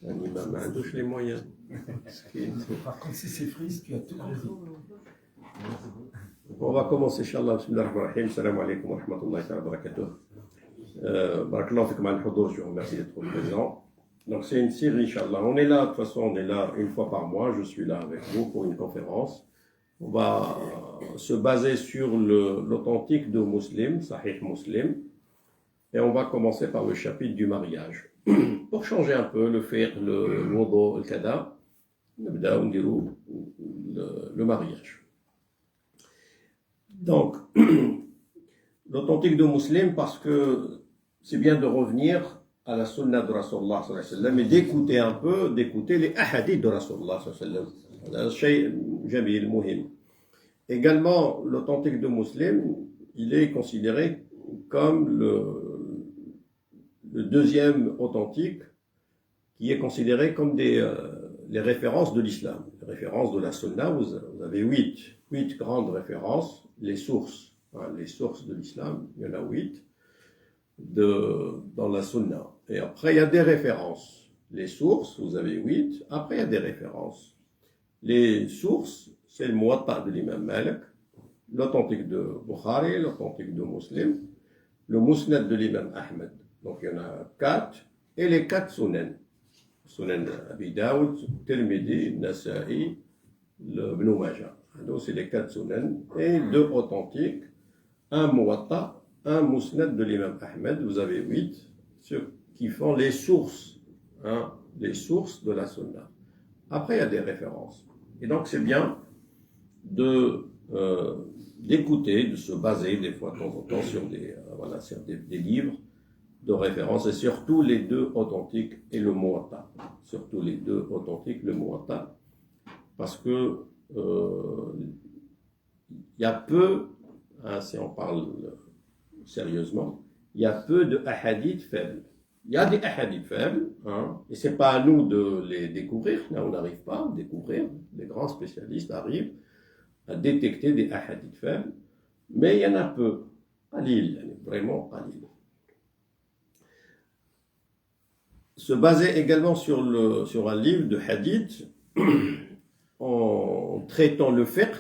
Un imam a touche les moyens. Par contre, si c'est frise, tu as tout raison. On va commencer, Inch'Allah. Bismillah ar-Rahman ar-Rahim. Salam alaikum wa rahmatullahi wa barakatuh. Barakallahu fikum al-hudur, je vous remercie d'être présent. Donc c'est une série, Inch'Allah. On est là, de toute façon, on est là une fois par mois. Je suis là avec vous pour une conférence. On va se baser sur l'authentique de Muslim, Sahih Muslim. Et on va commencer par le chapitre du mariage. Pour changer un peu le fiqh, le wudu, le kada, le mariage. Donc, l'authentique de Muslim, parce que c'est bien de revenir à la sunna de Rasulullah sallallahu alayhi wa sallam et d'écouter un peu, d'écouter les ahadiths de Rasulullah sallallahu alayhi wa sallam. Également, l'authentique de Muslim, il est considéré comme le deuxième authentique qui est considéré comme les références de l'islam. Les références de la sunna, vous avez huit grandes références, les sources de l'islam, il y en a 8 dans la sunna. Et après, il y a des références. Les sources, vous avez 8, après il y a des références. Les sources, c'est le Muwatta de l'imam Malik, l'authentique de Bukhari, l'authentique de Muslim, le Musnad de l'imam Ahmed. Donc il y en a 4, et les 4 sunan. Sunan Abi Daoud, Tirmidhi, Nasa'i, Ibn Majah. Donc c'est les 4 sunan, et 2 authentiques, un Muwatta, un Musnad de l'imam Ahmed, vous avez 8, ceux qui font les sources de la sunna. Après il y a des références. Et donc c'est bien d'écouter, de se baser des fois de temps en temps sur des livres de référence, et surtout les 2 authentiques et le Muwatta. Surtout les 2 authentiques, le Muwatta, parce que il y a peu, si on parle sérieusement, il y a peu de hadiths faibles. Il y a des hadiths faibles, et c'est pas à nous de les découvrir, là on n'arrive pas à découvrir, les grands spécialistes arrivent à détecter des hadiths faibles, mais il y en a peu, qalil, vraiment qalil. Se baser également sur un livre de hadith en traitant le fiqh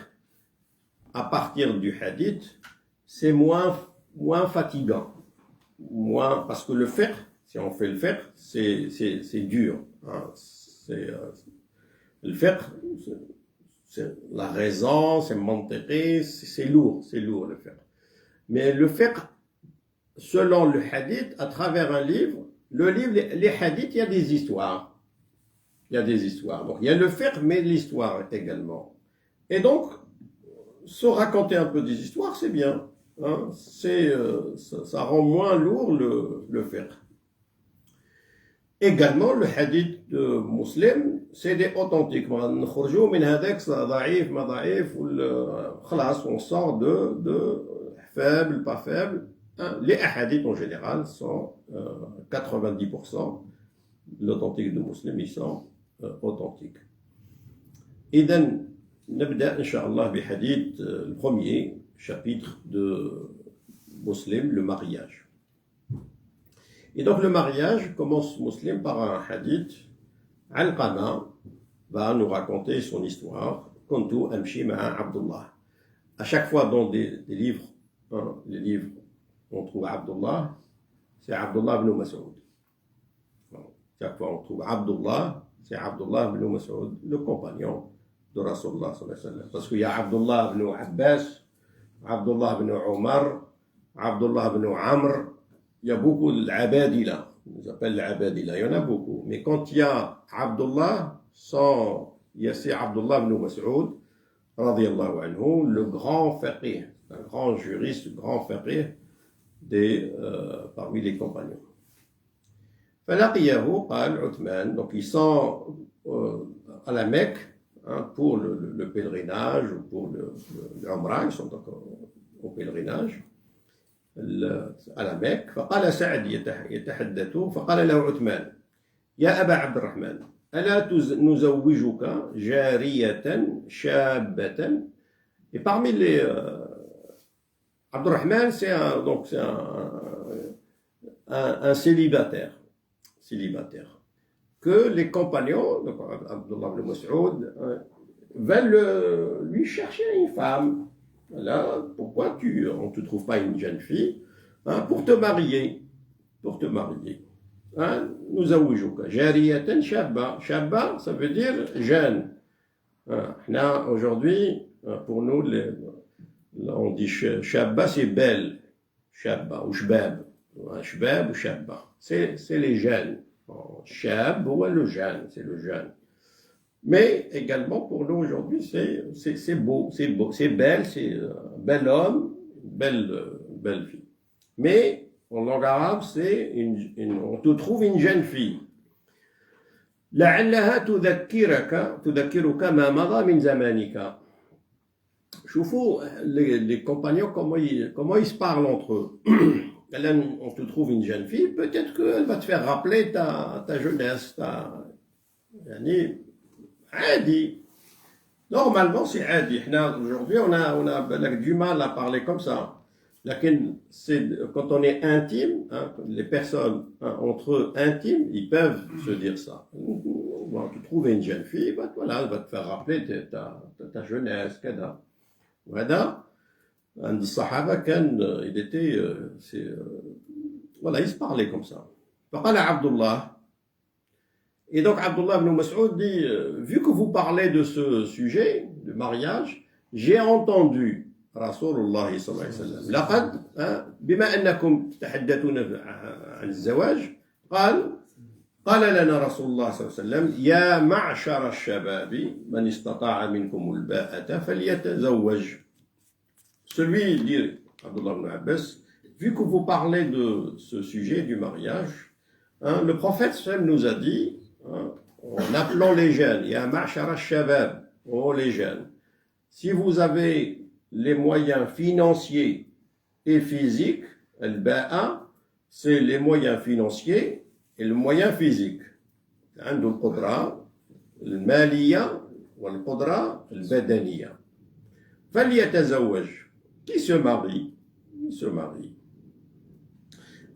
à partir du hadith, c'est moins fatigant, parce que le fiqh, si on fait le fiqh, c'est dur, le fiqh, c'est la raison, c'est mantiqi, c'est lourd le fiqh. Mais le fiqh, selon le hadith, à travers un livre, les hadiths, il y a des histoires. Donc, il y a le fiqh, mais l'histoire également. Et donc, se raconter un peu des histoires, c'est bien. Ça rend moins lourd le fiqh. Également, le hadith de Muslim, c'est des authentiques. On sort de faible, pas faible. Les hadiths en général sont 90%. L'authentique de Muslim, ils sont authentiques. إذن نبدأ إن شاء الله بحديث le premier chapitre de Muslim, le mariage. Et donc le mariage commence Muslim par un hadith. Alqama va nous raconter son histoire. Kuntu amshi ma'a Abdullah. À chaque fois dans des livres, les livres, on trouve Abdullah, c'est Abdullah ibn Mas'ud. Chaque fois on trouve Abdullah, c'est Abdullah ibn Mas'ud, le compagnon de Rasulullah sallallahu alayhi wa sallam. Parce qu'il y a Abdullah ibn Abbas, Abdullah ibn Omar, Abdullah ibn Amr, il y a beaucoup d'Abadila, on appelle l'Abadila, il y en a beaucoup. Mais quand il y a Abdullah, il y a c'est Abdullah ibn Mas'ud, radiyallahu anhu, le grand faqih, un grand juriste, grand faqih parmi les compagnons. فلقيه قال عثمان, donc ils sont à la Mecque pour le pèlerinage ou pour l'Umrah, ils sont encore au pèlerinage à la Mecque. فقال سعد يتحدث فقال له عثمان يا أبا عبد الرحمن ألا نزوجك جارية شابة. Et parmi les Abdurrahman, c'est un célibataire. que les compagnons, donc Abdullah ibn Mas'ud, veulent lui chercher une femme. Voilà, pourquoi on ne te trouve pas une jeune fille pour te marier. Pour te marier. Nous avouons jariyatan shabba. Shabba, ça veut dire jeune. Aujourd'hui, pour nous, on dit shabba, c'est belle. Shabba ou shbab. Shbab ou shabba. C'est les jeunes. Shab, ou le jeune, c'est le jeune. Mais également pour nous aujourd'hui, c'est beau, c'est belle, c'est bel homme, belle fille. Mais en langue arabe, on te trouve une jeune fille. لعلها تذكرك ما مضى من زمانك. شوفوا les compagnons comment ils se parlent entre eux. Là, on te trouve une jeune fille, peut-être qu'elle va te faire rappeler ta jeunesse, يعني عادي. Normalement, c'est عادي. Aujourd'hui, on a du mal à parler comme ça. Quand on est intime, les personnes entre eux intimes, ils peuvent se dire ça. Bon, tu trouves une jeune fille, voilà, elle va te faire rappeler ta jeunesse, كذا. وهذا عند الصحابة il était, voilà, ils se parlaient comme ça. فقال عبد الله. Et donc Abdullah ibn Mas'ud dit, vu que vous parlez de ce sujet, de mariage, j'ai entendu Rasulullah sallallahu alayhi wa sallam. لقد بما أنكم تتحدثون عن الزواج قال لنا رسول الله صلى الله عليه وسلم يا معشر الشباب من استطاع منكم الباءة فليتزوج. Celui, dit Abdullah ibn Abbas, vu que vous parlez de ce sujet du mariage, le prophète sallam nous a dit, en appelant les jeunes, ya ma'shar al-shabab, oh les jeunes, si vous avez les moyens financiers et physiques, al-ba'a, c'est les moyens financiers et le moyen physique. عنده القدرة المالية والقدرة البدنية. فليتزوج. Qui se marie? Il se marie.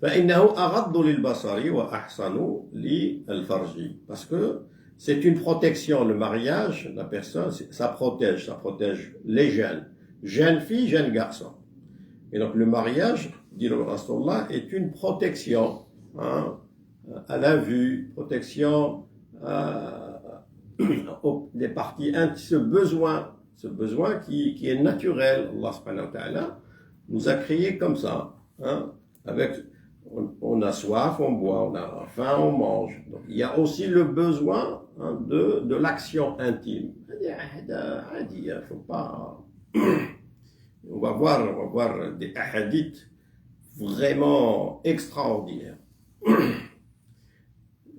فإنه أغض للبصر وأحسن للفرج. Parce que c'est une protection, le mariage, la personne, ça protège les jeunes filles, jeunes garçons. Et donc le mariage, dit le Rasulullah, est une protection à la vue, protection des parties intimes, ce besoin qui est naturel. Allah subhanahu wa ta'ala nous a créés comme ça. On a soif, on boit, on a faim, on mange. Donc, il y a aussi le besoin de l'action intime. Faut pas... on va voir des hadiths vraiment extraordinaires.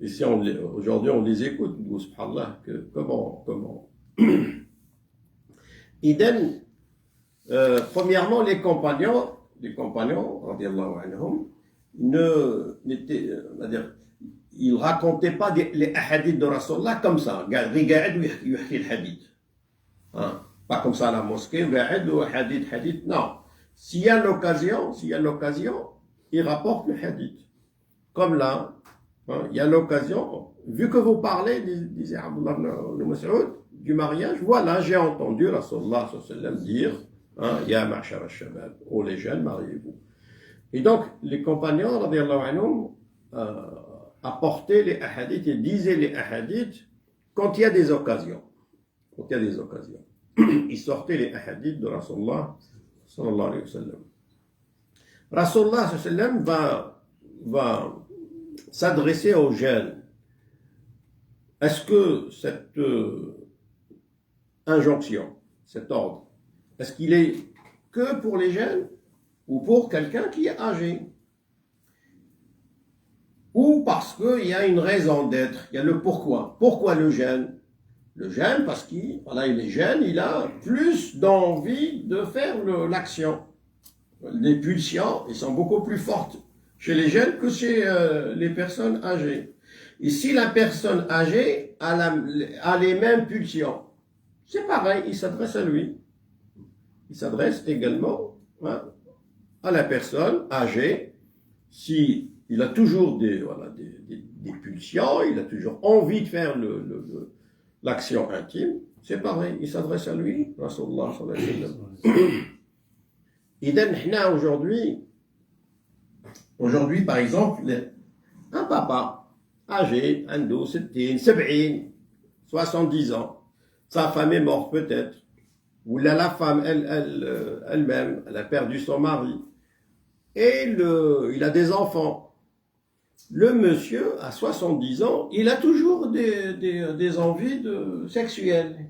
Ici, aujourd'hui, on les écoute, subhanallah, comment. Idem, premièrement, les compagnons, radiyallahu anhum, ils racontaient pas les hadiths de Rasulullah comme ça. Pas comme ça à la mosquée, hadith, non. S'il y a l'occasion, ils rapportent le hadith. Comme là, il y a l'occasion, vu que vous parlez, disait Abdullah ibn Mas'ud, du mariage, voilà, j'ai entendu Rasulullah sallallahu alayhi wa sallam dire, Ya ma'shar al-shabab, oh les jeunes, mariez-vous. Et donc, les compagnons, radiyallahu anhum, apportaient les hadiths et disaient les hadiths quand il y a des occasions. Ils sortaient les hadiths de Rasulullah sallallahu alayhi wa sallam. Rasulullah sallallahu alayhi wa sallam va s'adresser aux jeunes. Est-ce que cette injonction, cet ordre, est-ce qu'il est que pour les jeunes ou pour quelqu'un qui est âgé? Ou parce qu'il y a une raison d'être, il y a le pourquoi. Pourquoi le jeune? Le jeune, parce qu'il est jeune, il a plus d'envie de faire l'action. Les pulsions, elles sont beaucoup plus fortes chez les jeunes que chez les personnes âgées. Et si la personne âgée a les mêmes pulsions, c'est pareil, il s'adresse à lui. Il s'adresse également à la personne âgée. Si il a toujours des pulsions, il a toujours envie de faire l'action intime, c'est pareil, il s'adresse à lui, Rasulullah sallallahu alayhi wa sallam. Idem, hna, aujourd'hui, par exemple, un papa âgé, 70 ans, sa femme est morte peut-être, ou là, la femme elle-même, elle a perdu son mari, et il a des enfants. Le monsieur, à 70 ans, il a toujours des envies sexuelles.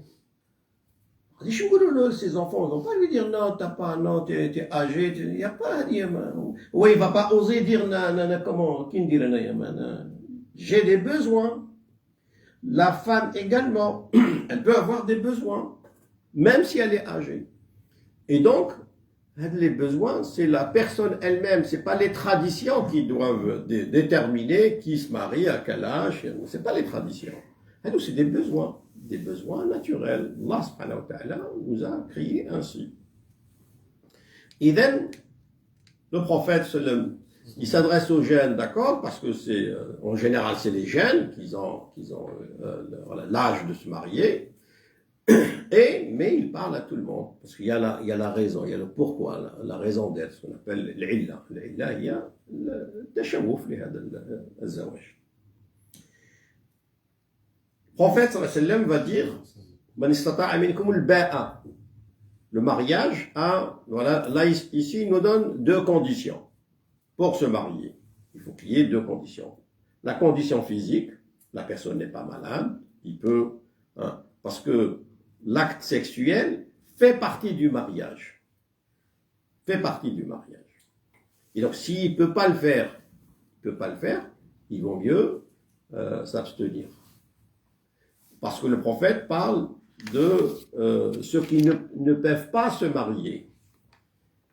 Ces enfants ne vont pas lui dire non, t'as pas, non, t'es âgé, il n'y a pas à dire. Oui, il ne va pas oser dire comment, qui dit j'ai des besoins. La femme également, elle peut avoir des besoins, même si elle est âgée. Et donc, les besoins, c'est la personne elle-même, c'est pas les traditions qui doivent déterminer qui se marie, à quel âge, c'est pas les traditions. C'est des besoins naturels. Allah subhanahu wa ta'ala nous a créés ainsi. Et then, le prophète sallam, il s'adresse aux jeunes, d'accord, parce que c'est, en général, c'est les jeunes qui ont l'âge de se marier. Mais il parle à tout le monde, parce qu'il y a la raison, il y a le pourquoi, la raison d'être, ce qu'on appelle l'illa. L'illa, il y a le tashawuf, le zawaj. Le prophète sallallahu alayhi wa sallam va dire Man istata'a minkum al-ba'a. Le mariage voilà, là ici il nous donne 2 conditions pour se marier. Il faut qu'il y ait 2 conditions. La condition physique, la personne n'est pas malade, il peut, parce que l'acte sexuel fait partie du mariage. Et donc s'il ne peut pas le faire, il vaut mieux s'abstenir. Parce que le prophète parle de ceux qui ne peuvent pas se marier.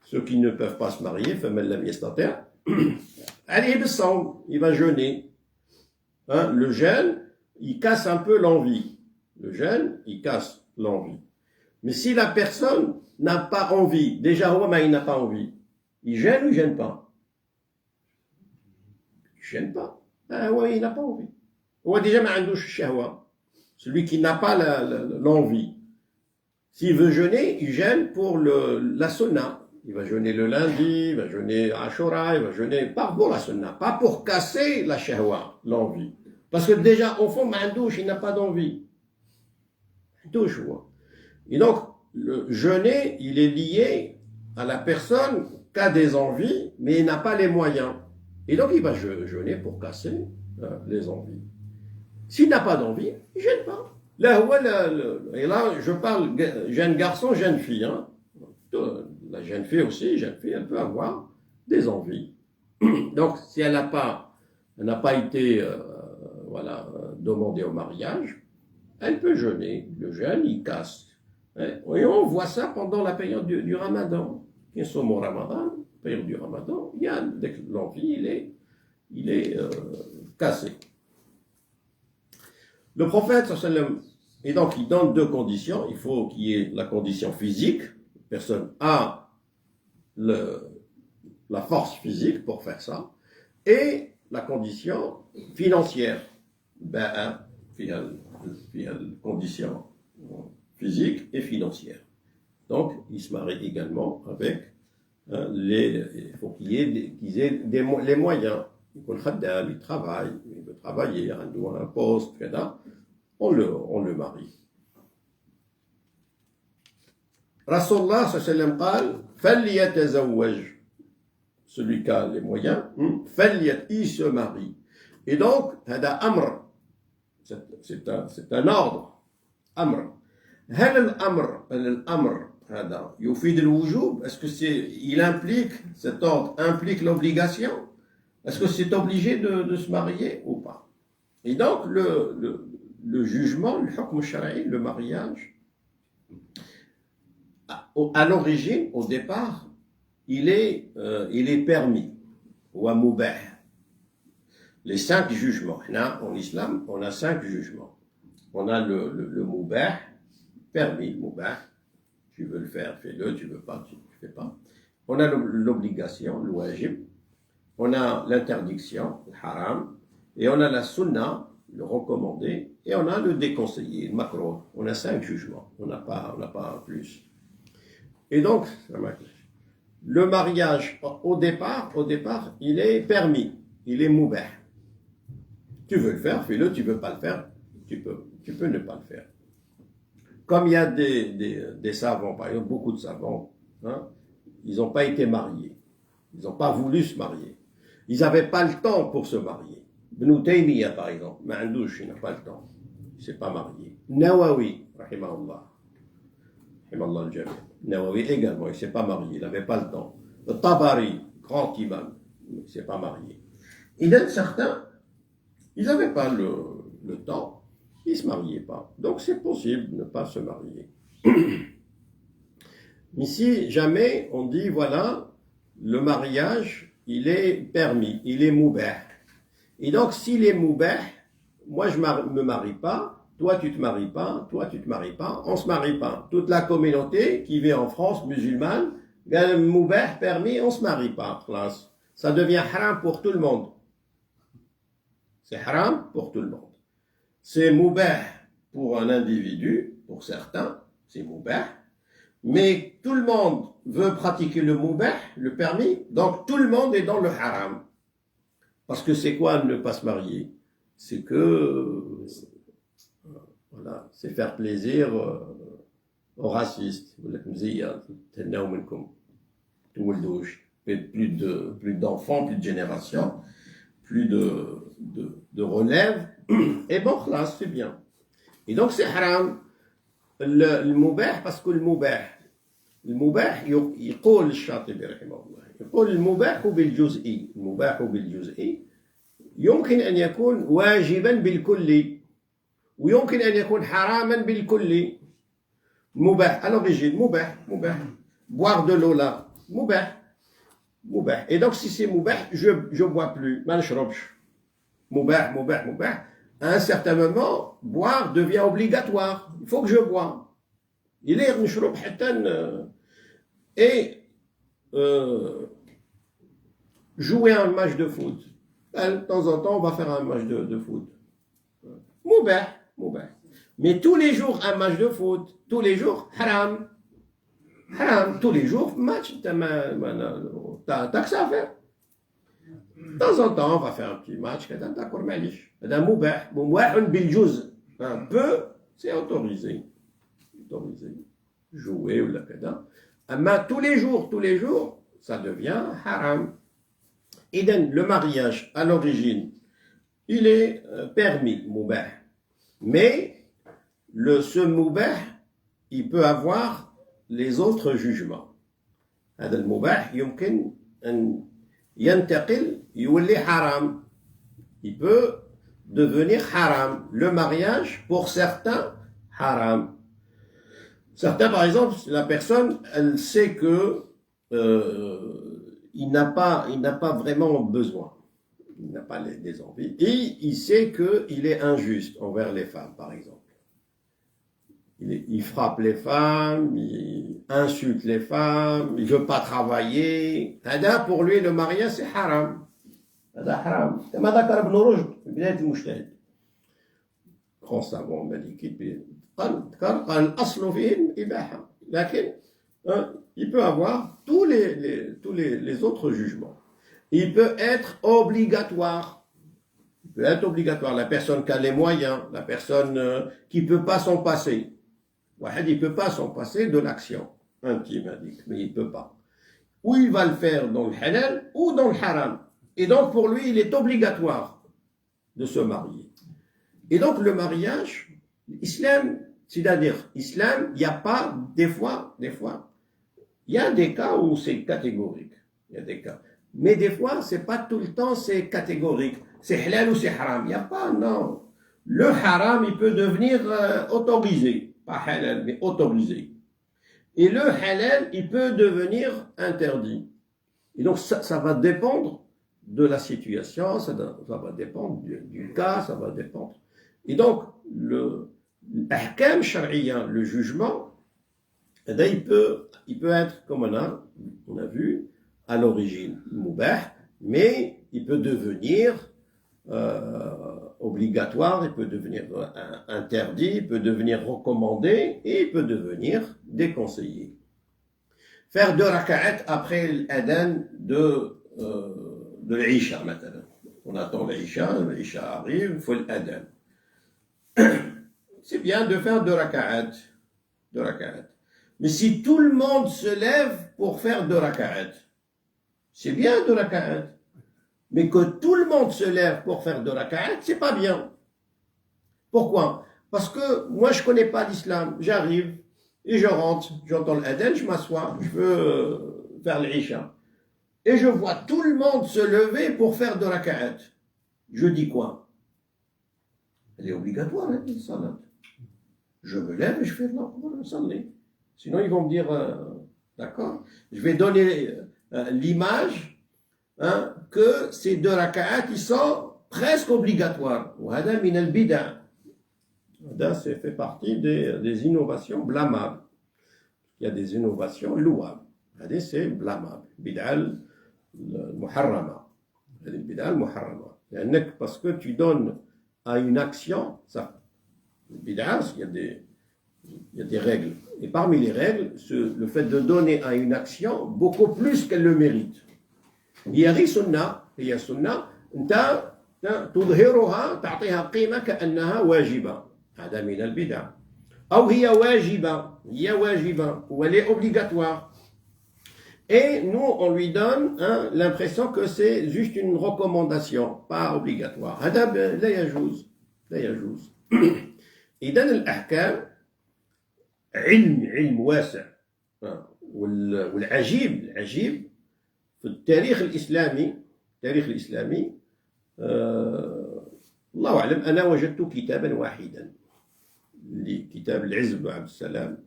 Ceux qui ne peuvent pas se marier, il va jeûner. Le jeûne, il casse un peu l'envie. Mais si la personne n'a pas envie, déjà, il n'a pas envie, il gêne ou il gêne pas? Il gêne pas. Il n'a pas envie. Déjà, celui qui n'a pas l'envie. S'il veut jeûner, il gêne pour la sunna. Il va jeûner le lundi, il va jeûner Ashura, il va jeûner pas pour la sunna, pas pour casser la shahwa, l'envie. Parce que déjà, au fond, il n'a pas d'envie. Et donc, le jeûner, il est lié à la personne qui a des envies, mais il n'a pas les moyens. Et donc, il va jeûner pour casser les envies. S'il n'a pas d'envie, il ne gêne pas. Et là, je parle jeune garçon, jeune fille. La jeune fille aussi, elle peut avoir des envies. Donc, si elle n'a pas été demandée au mariage, elle peut jeûner. Le jeûne, il casse. Et on voit ça pendant la période du Ramadan. Qui est au Ramadan, période du Ramadan, dès que l'envie, il est cassé. Le prophète, et donc il donne 2 conditions. Il faut qu'il y ait la condition physique. La personne a la force physique pour faire ça. Et la condition financière. Il y a la condition physique et financière. Donc, il se marie également avec il faut qu'ils aient les moyens. Il travaille, il veut travailler, il a un poste, etc. On le marie. Rasulullah sallallahu alayhi wa sallam فَلْيَتَزَوَّجْ. Celui qui a les moyens, il se marie. Et donc, c'est un ordre. Amr. هل الأمر هذا يفيد الوجوب? Est-ce que cet ordre implique l'obligation? Est-ce que c'est obligé de se marier ou pas? Et donc, le jugement, le hukm shara'i, le mariage, à l'origine, au départ, il est permis. Wa mubah. Les 5 jugements. Là, en islam, on a 5 jugements. On a le mubah, permis, mubah. Tu veux le faire, fais-le, tu veux pas, tu ne fais pas. On a l'obligation, le wajib. On a l'interdiction, le haram. Et on a la sunna, le recommandé, et on a le déconseillé, le makruh. On a 5 jugements, on n'a pas plus. Et donc, le mariage, au départ, il est permis, il est moubah. Tu veux le faire, fais-le, tu veux pas le faire, tu peux ne pas le faire. Comme il y a des savants, par exemple, beaucoup de savants, hein, ils n'ont pas été mariés. Ils n'ont pas voulu se marier. Ils n'avaient pas le temps pour se marier. Ibn Taymiyyah, par exemple, Ma'andouche, il n'a pas le temps. Il ne s'est pas marié. Nawawi, rahimahullah. Rahimahullah al-Jami. Nawawi également, il ne s'est pas marié. Il n'avait pas le temps. Le Tabari, grand imam, il ne s'est pas marié. Il y a certains, ils n'avaient pas le temps. Ils ne se mariaient pas. Donc c'est possible de ne pas se marier. Mais si jamais on dit, voilà, le mariage, il est permis, il est moubah. Et donc s'il est moubah, moi je ne me marie pas, toi tu te maries pas, toi tu te maries pas, on se marie pas. Toute la communauté qui vit en France, musulmane, moubah, permis, on se marie pas. Ça devient haram pour tout le monde. C'est haram pour tout le monde. C'est moubah pour un individu, pour certains, c'est moubah. Mais tout le monde veut pratiquer le moubah, le permis, donc tout le monde est dans le haram. Parce que c'est quoi ne pas se marier? C'est que, voilà, c'est faire plaisir aux racistes. Plus d'enfants, plus de générations, plus de relève. Et bon, là, c'est bien. Et donc c'est haram. Le moubah, parce que le moubah, يقول الشاطبي رحمه الله يقول المباح بالجزئي يمكن أن يكون واجبا بالكلي ويمكن أن يكون حراما بالكلي. مباح à l'origine, مباح boire de l'eau là, مباح. Et donc si c'est مباح, je bois plus, ما نشربش. مباح. À un certain moment, boire devient obligatoire. Il faut que je bois. Il est نشرب حتى et jouer un match de foot. De temps en temps, on va faire un match de foot. Moubah. Mais tous les jours, un match de foot. Tous les jours, haram. Tous les jours, match. T'as que ça à faire. De temps en temps, on va faire un petit match. D'accord, malish. Moubah biljuz. Un peu, c'est autorisé. Jouer ou la kada. Mais tous les jours, ça devient haram. Et donc, le mariage, à l'origine, il est permis, moubah. Mais, ce moubah, il peut avoir les autres jugements. هذا المباح يمكن أن ينتقل يولي حرام. Il peut devenir haram. Le mariage, pour certains, haram. Certains, par exemple, la personne, elle sait que il n'a pas vraiment besoin. Il n'a pas des envies. Et il sait qu'il est injuste envers les femmes, par exemple. Il frappe les femmes, il insulte les femmes, il ne veut pas travailler. Pour lui, le mariage, c'est haram. C'est haram. كما ذكر ابن رشد في بداية المجتهد. Grand savant maliki. قال الأصل فيهم إباحة. لكن il peut avoir tous les autres jugements. Il peut être obligatoire. La personne qui a les moyens, la personne qui ne peut pas s'en passer. Il ne peut pas s'en passer de l'action intime, mais il ne peut pas. Ou il va le faire dans le halal ou dans le haram. Et donc pour lui, il est obligatoire de se marier. Et donc le mariage, l'islam, c'est-à-dire, islam, il n'y a pas, des fois, il y a des cas où c'est catégorique. Il y a des cas. Mais des fois, c'est pas tout le temps, c'est catégorique. C'est halal ou c'est haram. Il n'y a pas, non. Le haram, il peut devenir autorisé. Pas halal, mais autorisé. Et le halal, il peut devenir interdit. Et donc, ça va dépendre de la situation, ça va dépendre du cas, ça va dépendre. Et donc, l'ahkam shar'iyya, le jugement, il peut être, comme on a vu, à l'origine, moubah, mais il peut devenir obligatoire, il peut devenir interdit, il peut devenir recommandé et il peut devenir déconseillé. Faire 2 raka'at après l'adhan de l'Isha, maintenant. On attend l'Isha arrive, il faut l'adhan. C'est bien de faire 2 raka'at. 2 raka'at. Mais si tout le monde se lève pour faire 2 raka'at, c'est bien 2 raka'at. Mais que tout le monde se lève pour faire 2 raka'at, c'est pas bien. Pourquoi? Parce que moi, je connais pas l'islam. J'arrive et je rentre, j'entends l'adhan, je m'assois, je veux faire l'Isha. Et je vois tout le monde se lever pour faire 2 raka'at. Je dis quoi? Elle est obligatoire, hein, la salat. Je me lève et je fais le salat. Sinon, ils vont me dire, d'accord, je vais donner l'image que ces 2 raka'at, ils sont presque obligatoires. Wahada min al-bida'. Ça fait partie des innovations blâmables. Il y a des innovations louables. C'est blâmable. Bida' al-muharrama. Bida' al-muharrama. Parce que tu donnes à une action, ça, bida', il y a des règles. Et parmi les règles, le fait de donner à une action beaucoup plus qu'elle le mérite. هي سنة أنت تظهرها تعطيها قيمة كأنها واجبة هذا من البدع أو هي واجبة ou elle est obligatoire et nous on lui donne l'impression que c'est juste une recommandation pas obligatoire هذا لا يجوز إذن الأحكام علم واسع والعجيب في التاريخ الإسلامي الله أعلم أنا وجدت كتابا واحدا لكتاب العز بن عبد السلام.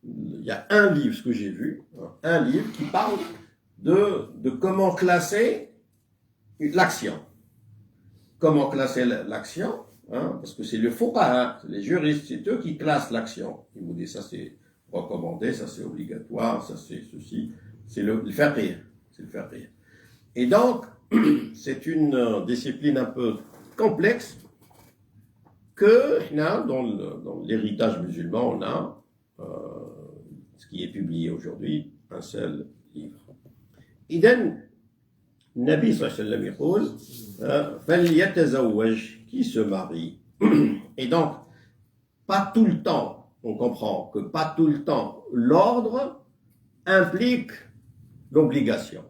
Il y a un livre, ce que j'ai vu, un livre qui parle de comment classer l'action. Comment classer l'action, parce que c'est le fuqaha, les juristes, c'est eux qui classent l'action. Ils vous disent ça c'est recommandé, ça c'est obligatoire, ça c'est ceci. C'est le fiqh. Et donc, c'est une discipline un peu complexe que, dans l'héritage musulman, on a, ce qui est publié aujourd'hui, un seul livre. إذن النبي صلى الله عليه وسلم يقول فليتزوج, qui se marie. Et donc, pas tout le temps, on comprend que pas tout le temps, l'ordre implique l'obligation.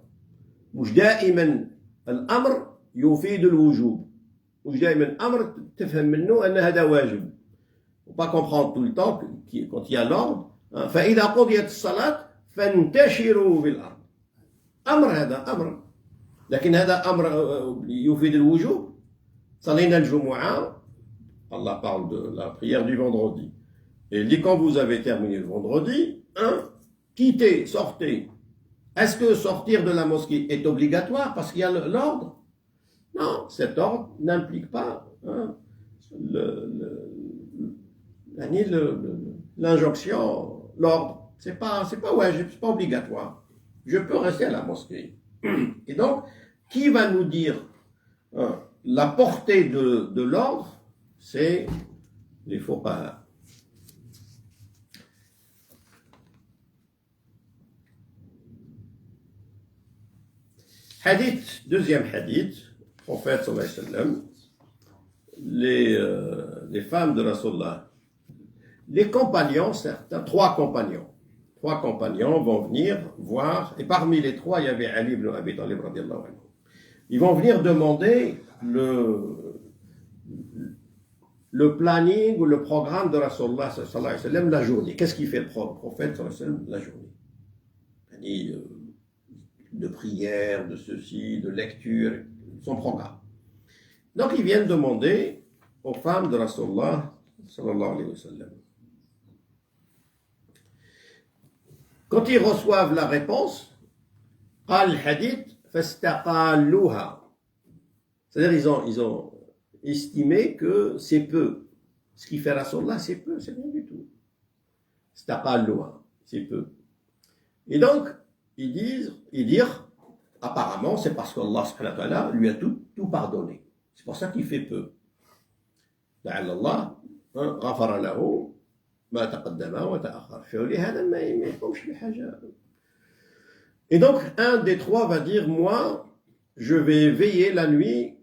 مش دائما الأمر يفيد الوجوب. مش دائما الأمر تفهم منه أن هذا واجب. On ne peut pas comprendre tout le temps quand il y a l'ordre. فإذا قضيت الصلاة فانتشروا في الأرض. هذا أمر. لكن هذا أمر يفيد الوجوب. صلينا الجمعة. Allah parle de la prière du vendredi. Et il dit quand vous avez terminé le vendredi, quittez, sortez. Est-ce que sortir de la mosquée est obligatoire parce qu'il y a l'ordre? Non, cet ordre n'implique pas l'injonction, l'ordre. C'est pas wajib, c'est pas obligatoire. Je peux rester à la mosquée. Et donc, qui va nous dire la portée de l'ordre? C'est les fuqaha. Hadith, deuxième hadith, prophète sallallahu alayhi wa sallam, les femmes de Rasulullah, les compagnons, certains, trois compagnons vont venir voir, et parmi les trois, il y avait Ali ibn Abi Talib radiyallahu anhu. Ils vont venir demander le planning ou le programme de Rasulullah sallallahu alayhi wa sallam la journée. Qu'est-ce qu'il fait le prophète sallallahu alayhi wa sallam la journée? De prière, de ceci, de lecture, son programme. Donc ils viennent demander aux femmes de Rasulullah sallallahu alayhi wa sallam. Quand ils reçoivent la réponse, قال الحديث فاستقالوها. C'est-à-dire ils ont estimé que c'est peu. Ce qui fait Rasulullah, c'est peu, c'est rien du tout. استقالوها, c'est peu. Et donc, ils disent, apparemment, c'est parce qu'Allah subhanahu wa ta'ala lui a tout pardonné. C'est pour ça qu'il fait peu. لعل الله غفر له ما تقدم وتأخر. فلهذا ما يقومش بحاجة. Et donc, un des trois va dire, moi, je vais veiller la nuit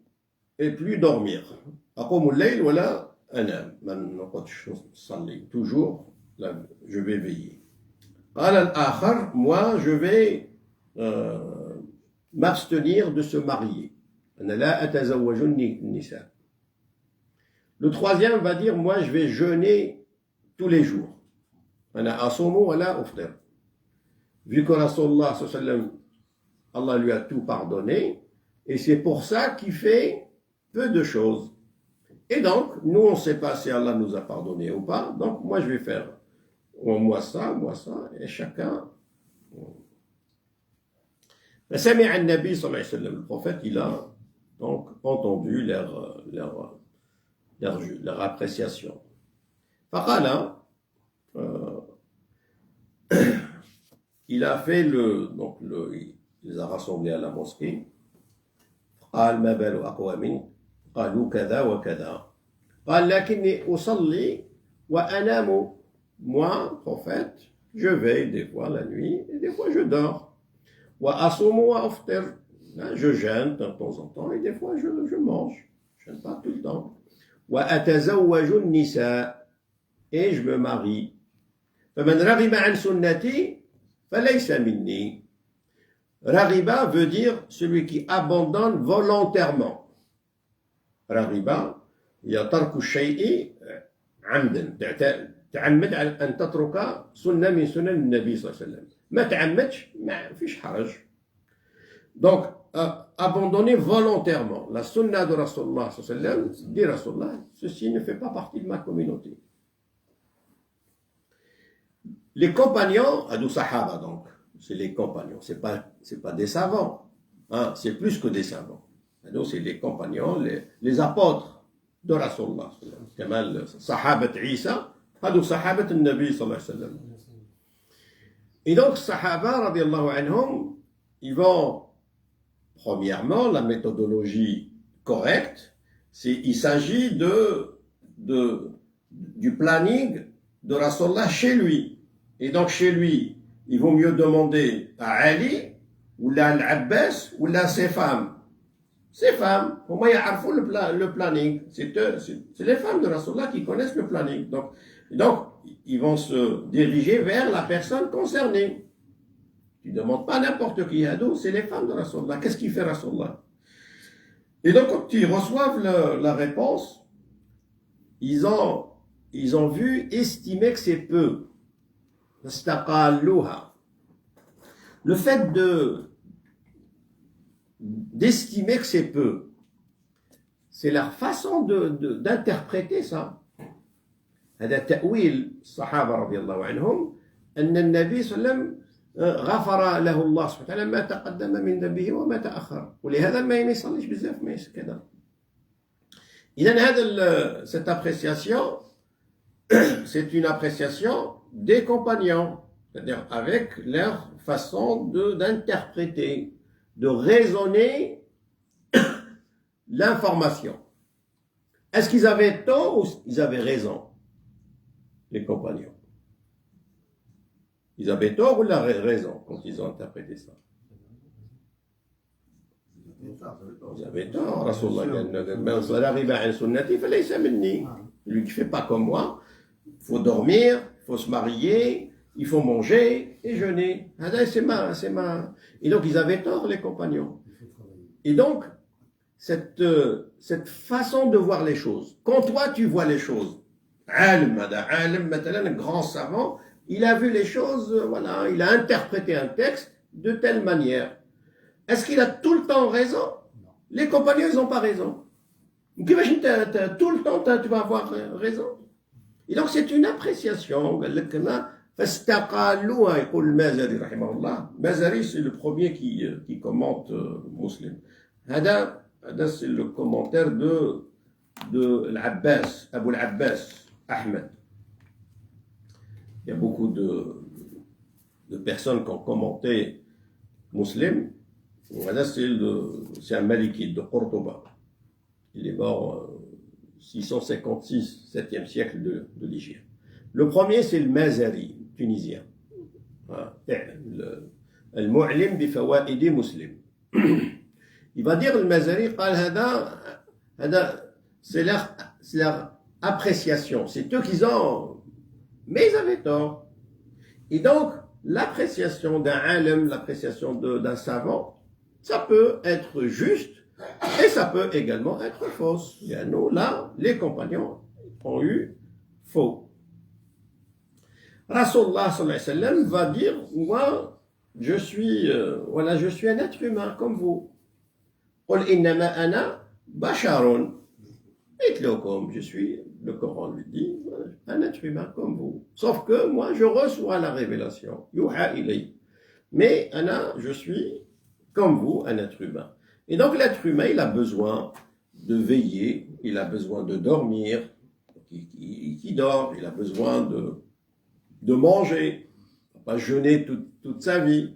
et plus dormir. أقوم الليل ولا أنام. ما نقعدش نصلي. Toujours, je vais veiller. قال الآخر, moi, je vais m'abstenir de se marier. أنا لا أتزوج النساء. Le troisième va dire, moi, je vais jeûner tous les jours. أنا أصوم ولا أفطر. Vu que Rasulullah sallallahu alayhi wa sallam, Allah lui a tout pardonné, et c'est pour ça qu'il fait peu de choses. Et donc, nous, on ne sait pas si Allah nous a pardonné ou pas, donc moi, je vais faire moi ça, et chacun. سمع النبي صلى الله عليه وسلم, le prophète, il a donc entendu leur appréciation. فقال, il a fait il les a rassemblés à la mosquée. قال ما بال أقوام قالوا كذا وكذا. قال لكني أصلي وأنام. Moi, prophète, je veille des fois la nuit et des fois je dors. وأصوم وأفطر. Je jeûne de temps en temps et des fois je mange. Je ne jeûne pas tout le temps. وأتزوج النساء. Et je me marie. فمن رغب عن سنتي فليس مني. Raghiba veut dire celui qui abandonne volontairement. Raghiba, il y a tarku shay'i amdan. تعمد أن تترك سنة من سنن النبي صلى الله عليه وسلم. ما تعمدش ما فيش حرج. Donc, abandonner volontairement la sunna de Rasulullah صلى الله عليه وسلم, dit Rasulullah, ceci ne fait pas partie de ma communauté. Les compagnons, Adou Sahaba donc, c'est les compagnons, c'est pas des savants, hein, c'est plus que des savants. Donc c'est les compagnons, les apôtres de Rasulullah. Kamal Sahabat Isa, Adou Sahabat al-Nabi sallallahu alayhi wa sallam. Et donc, Sahaba, radiallahu anhum, ils vont, premièrement, la méthodologie correcte, il s'agit du planning de Rasulullah chez lui. Et donc, chez lui, il vaut mieux demander à Ali, ou à Al-Abbas, ou à ses femmes. Ces femmes, comment ils font le planning? C'est les femmes de Rasulullah qui connaissent le planning. Donc, ils vont se diriger vers la personne concernée. Tu ne demandes pas n'importe qui, c'est les femmes de Rasulullah. Qu'est-ce qu'il fait Rasulullah? Et donc, quand ils reçoivent la réponse, ils ont vu estimer que c'est peu. Le fait d'estimer que c'est peu, c'est leur façon d'interpréter ça. هذا تأويل الصحابة رضي الله عنهم أن النبي صلى الله عليه وسلم غفر له الله سبحانه وتعالى ما تقدم من ذنبه وما تأخر ولهذا ما يصليش بزاف ما كذا. إذن cette appréciation c'est une appréciation des compagnons, c'est-à-dire avec leur façon d'interpréter, de raisonner l'information. Est-ce qu'ils avaient tort ou ils avaient raison, les compagnons? Ils avaient tort ou raison quand ils ont interprété ça? Ils avaient tort. Rasulullah lui qui ne fait pas comme moi, il faut dormir, il faut se marier, il faut manger et jeûner. Et donc ils avaient tort, les compagnons. Et donc, cette façon de voir les choses, quand toi tu vois les choses, un grand savant, il a vu les choses, voilà, il a interprété un texte de telle manière. Est-ce qu'il a tout le temps raison? Les compagnons, ils n'ont pas raison. Donc imagine, tout le temps, tu vas avoir raison. Et donc c'est une appréciation. Mazari, c'est le premier qui commente Muslim. Hada, c'est le commentaire de l'Abbas, Abu al-Abbas, Ahmed. Il y a beaucoup de personnes qui ont commenté Muslim. Hada, c'est un Malikite de Cordoba. Il est mort 656, 7e siècle de l'Hégire. Le premier, c'est le Mazari, tunisien. Al-Mu'lim bi fawaidi Muslim. Il va dire, le Mazari, c'est leur appréciation. C'est eux qui ont, mais ils avaient tort. Et donc, l'appréciation d'un alim, l'appréciation d'un savant, ça peut être juste et ça peut également être fausse. Et nous, là, les compagnons ont eu faux. Rasulullah sallallahu alayhi wa sallam va dire, moi, je suis un être humain comme vous. قل إنما أنا بشر مثلكم. Je suis, le Coran lui dit, un être humain comme vous. Sauf que moi, je reçois la révélation. Yuha ilay. Mais je suis comme vous, un être humain. Et donc l'être humain, il a besoin de veiller, il a besoin de dormir, qui dort, il a besoin de manger, il ne va pas jeûner toute sa vie,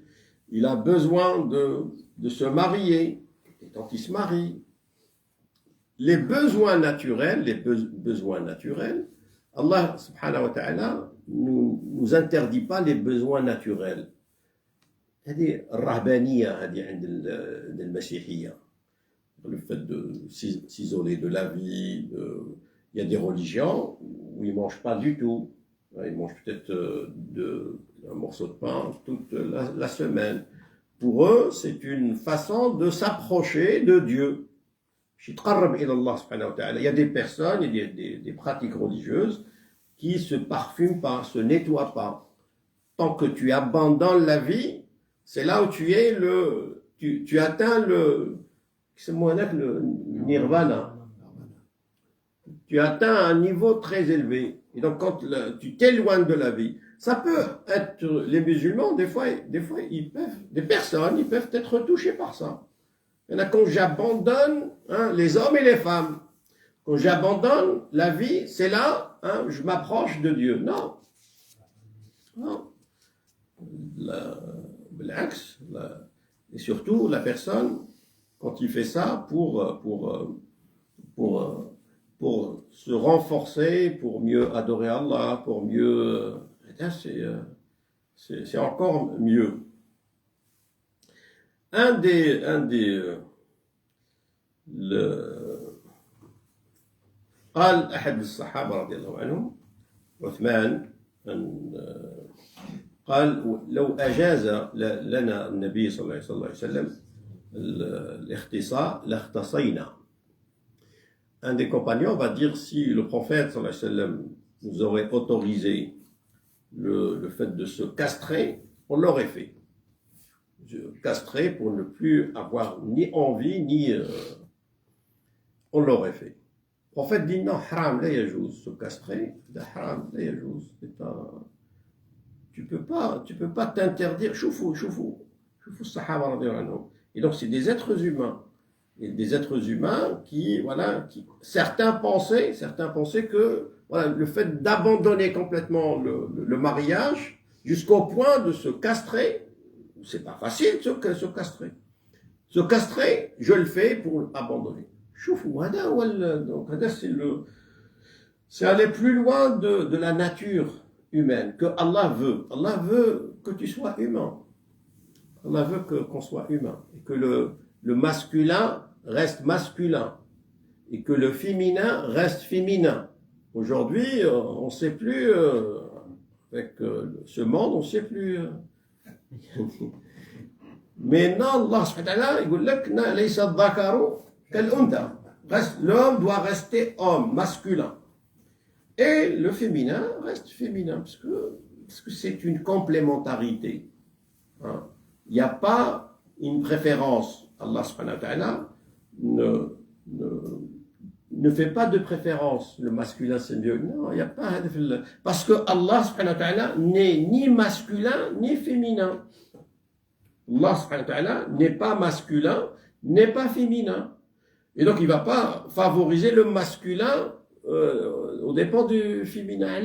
il a besoin de se marier, et quand il se marie, les besoins naturels, Allah subhanahu wa ta'ala nous interdit pas les besoins naturels. هذه الرهبانية هذه عند المسيحية. Le fait de s'isoler de la vie. Il y a des religions où ils ne mangent pas du tout. Ils mangent peut-être un morceau de pain toute la semaine. Pour eux, c'est une façon de s'approcher de Dieu. Il y a des personnes, il y a des pratiques religieuses qui se parfument pas, se nettoient pas. Tant que tu abandonnes la vie, c'est là où tu atteins le nirvana. Tu atteins un niveau très élevé. Et donc, quand tu t'éloignes de la vie, ça peut être, les musulmans, des fois, des personnes, ils peuvent être touchés par ça. Il y en a quand j'abandonne, les hommes et les femmes. Quand j'abandonne la vie, c'est là, je m'approche de Dieu. Non. Et surtout, la personne, quand il fait ça pour se renforcer, pour mieux adorer Allah, pour mieux... c'est encore mieux. قال أحد الصحابة رضي الله عنهم عثمان قال لو أجاز لنا النبي صلى الله عليه وسلم الاختصاء لاختصينا. Un des compagnons va dire si le prophète sallallahu alayhi wa sallam nous aurait autorisé le fait de se castrer, on l'aurait fait. Castrer pour ne plus avoir ni envie, ni... on l'aurait fait. Le prophète dit non, haram, la yajouz, se castrer, haram, la yajouz, tu peux pas t'interdire, choufou, sahaba radiyallahu anhu. Et donc c'est des êtres humains. Et des êtres humains qui certains pensaient que le fait d'abandonner complètement le mariage jusqu'au point de se castrer, c'est pas facile de se castrer. Se castrer, je le fais pour abandonner. Donc, c'est aller plus loin de la nature humaine que Allah veut. Allah veut que tu sois humain. Allah veut qu'on soit humain. Et que le masculin reste masculin. Et que le féminin reste féminin. Aujourd'hui, on ne sait plus, avec ce monde, on ne sait plus. Mais non, Allah subhanahu wa ta'ala, il dit l'homme doit rester homme, masculin. Et le féminin reste féminin, parce que c'est une complémentarité. Il n'y a pas une préférence. Allah subhanahu wa ta'ala ne fait pas de préférence. Le masculin c'est mieux. Non, il n'y a pas. Parce que Allah subhanahu wa ta'ala n'est ni masculin ni féminin. Allah subhanahu wa ta'ala n'est pas masculin, n'est pas féminin. Et donc il ne va pas favoriser le masculin au dépend du féminin.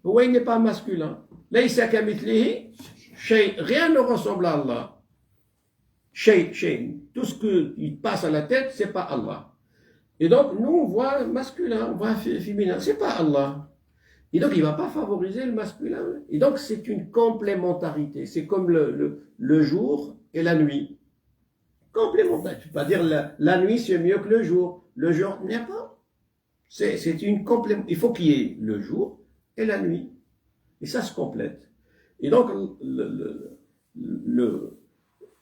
Pourquoi il n'est pas masculin? Laysa kamithlihi shay. Rien ne ressemble à Allah. Shay. Tout ce qui passe à la tête, c'est pas Allah. Et donc, nous, on voit masculin, on voit féminin. C'est pas Allah. Et donc, il ne va pas favoriser le masculin. Et donc, c'est une complémentarité. C'est comme le jour et la nuit. Complémentaire. Tu ne peux pas dire la nuit, c'est mieux que le jour. Le jour, il n'y a pas. C'est une complément. Il faut qu'il y ait le jour et la nuit. Et ça se complète. Et donc,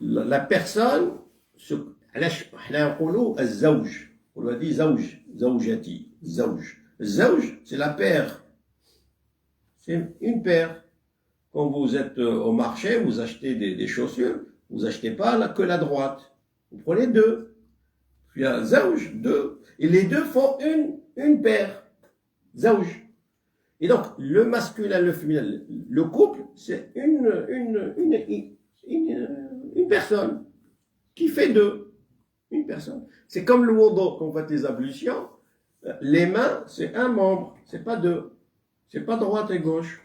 la personne, احنا نقولوا الزوج. On lui dit زوج, زوجتي, زوج. الزوج, c'est la paire. C'est une paire. Quand vous êtes au marché, vous achetez des chaussures, vous achetez pas que la droite. Vous prenez deux. Puis il y a زوج, deux. Et les deux font une paire. زوج. Et donc, le masculin, le féminin, le couple, c'est une personne qui fait deux. Une personne. C'est comme le wudu, quand on fait les ablutions. Les mains, c'est un membre, c'est pas deux. C'est pas droite et gauche.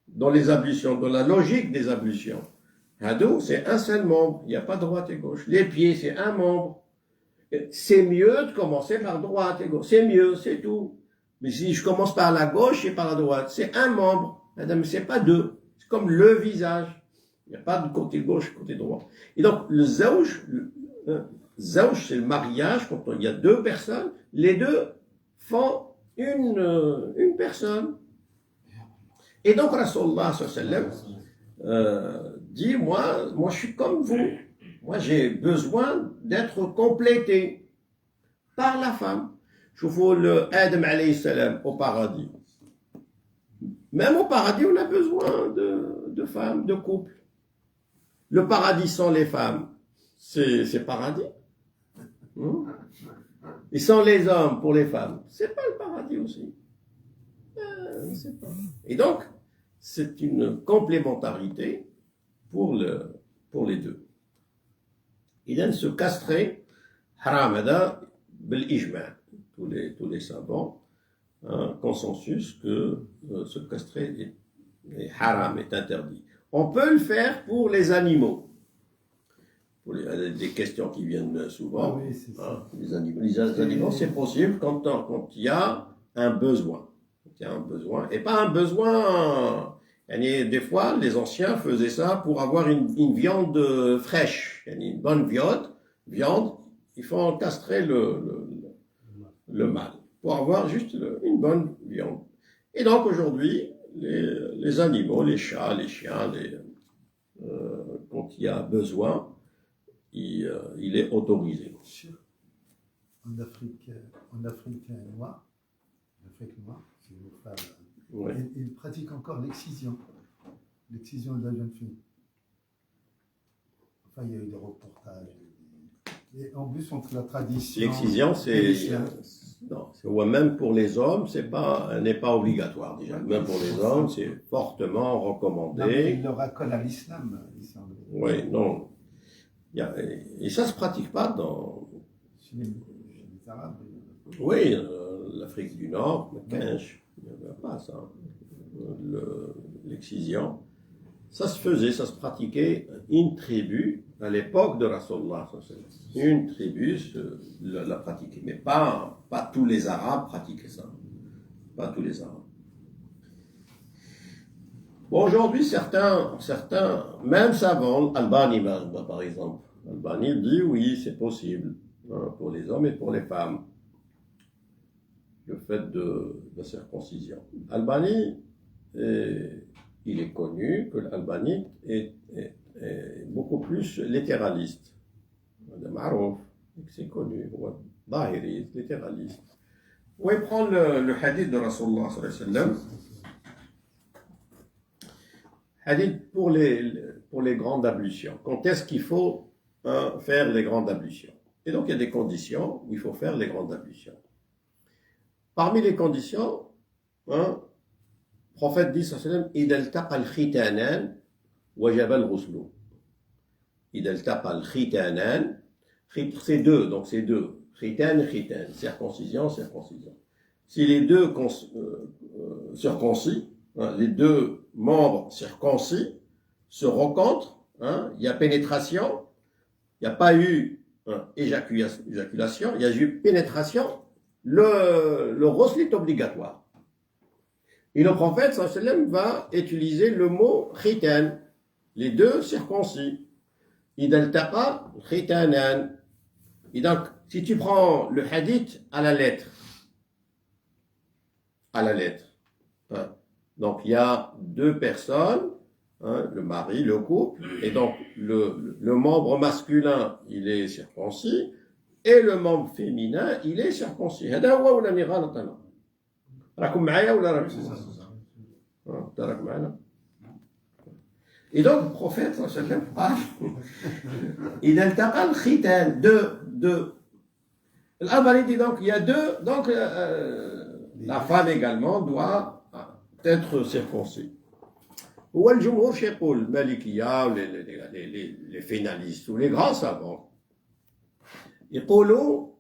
Dans les ablutions, dans la logique des ablutions. Hadou, c'est un seul membre, il n'y a pas droite et gauche. Les pieds, c'est un membre. C'est mieux de commencer par droite et gauche. C'est mieux, c'est tout. Mais si je commence par la gauche et par la droite, c'est un membre. Madame, c'est pas deux. C'est comme le visage. Il n'y a pas de côté gauche, côté droit. Et donc, le zawj, zawj, c'est le mariage, quand il y a deux personnes, les deux font une personne. Et donc, Rasulullah sallallahu alayhi wa sallam dit, moi, je suis comme vous. Moi, j'ai besoin d'être complété par la femme. Je vois le Adam alayhi salam au paradis. Même au paradis, on a besoin de femmes, de couples. Le paradis sans les femmes, c'est paradis. Et sans les hommes pour les femmes, c'est pas le paradis aussi. C'est pas. Et donc, c'est une complémentarité pour les deux. Il vient de se castrer, haram hada bil ijma'. Tous les savants, consensus que se castrer est haram, est interdit. On peut le faire pour les animaux. Pour des questions qui viennent souvent. Ah oui, c'est ça. Les animaux, c'est possible quand il y a un besoin. Il y a un besoin. Et pas un besoin. Des fois, les anciens faisaient ça pour avoir une viande fraîche. Une bonne viande. Il faut castrer le mâle. Pour avoir juste une bonne viande. Et donc aujourd'hui, les animaux, les chats, les chiens, quand il y a besoin, il est autorisé. En Afrique noire, c'est nos femmes, Ouais. ils pratiquent encore l'excision de la jeune fille. Enfin, il y a eu des reportages. Et en plus, entre la tradition. L'excision, ouais, même pour les hommes, n'est pas obligatoire déjà. Même pour les hommes, c'est fortement Non, mais recommandé. il le raccole à l'islam, ici en Oui, non. Et ça se pratique pas chez les Arabes. Oui, l'Afrique du Nord, le Kinch, il n'y avait pas ça. L'excision. Ça se faisait, ça se pratiquait. Une tribu, à l'époque de Rasulullah, une tribu la pratiquait. Mais pas tous les Arabes pratiquaient ça. Pas tous les Arabes. Bon, aujourd'hui, certains, même savants, Albani par exemple, Albani dit oui, c'est possible, pour les hommes et pour les femmes, le fait de la circoncision. Albani, il est connu que l'Albani est beaucoup plus littéraliste. C'est connu, Zahiri, littéraliste. Où il prend le hadith de Rasulullah sallallahu alayhi wa sallam. Hadith pour les grandes ablutions. Quand est-ce qu'il faut faire les grandes ablutions? Et donc il y a des conditions où il faut faire les grandes ablutions. Parmi les conditions, le prophète dit sallallahu alayhi wa sallam, إذا التقى الختانان وجب الغسل. إذا التقى الختانان, c'est deux, donc c'est deux. Khitan, circoncision. Si les deux circoncis, les deux membres circoncis se rencontrent, il y a pénétration, il n'y a pas eu éjaculation, il y a eu pénétration, le ghusl est obligatoire. Et le prophète sallallahu alayhi wa sallam va utiliser le mot khitan, les deux circoncis. إذا التقى الختانان. Et donc, si tu prends le hadith à la lettre, hein, donc il y a deux personnes, hein, le mari, le couple, et donc le membre masculin, il est circoncis, et le membre féminin, il est circoncis. هذا هو ولا راني غلط أنا؟ راكم معايا ولا راكم؟ راكم معانا؟ Et donc, le prophète, sallallahu alayhi wa sallam, il التقى الختان, deux. L'Abari dit donc, il y a deux, donc la femme également doit être circoncis. هو الجمهور شو يقول المالكية les finalistes ou les grands savants يقولوا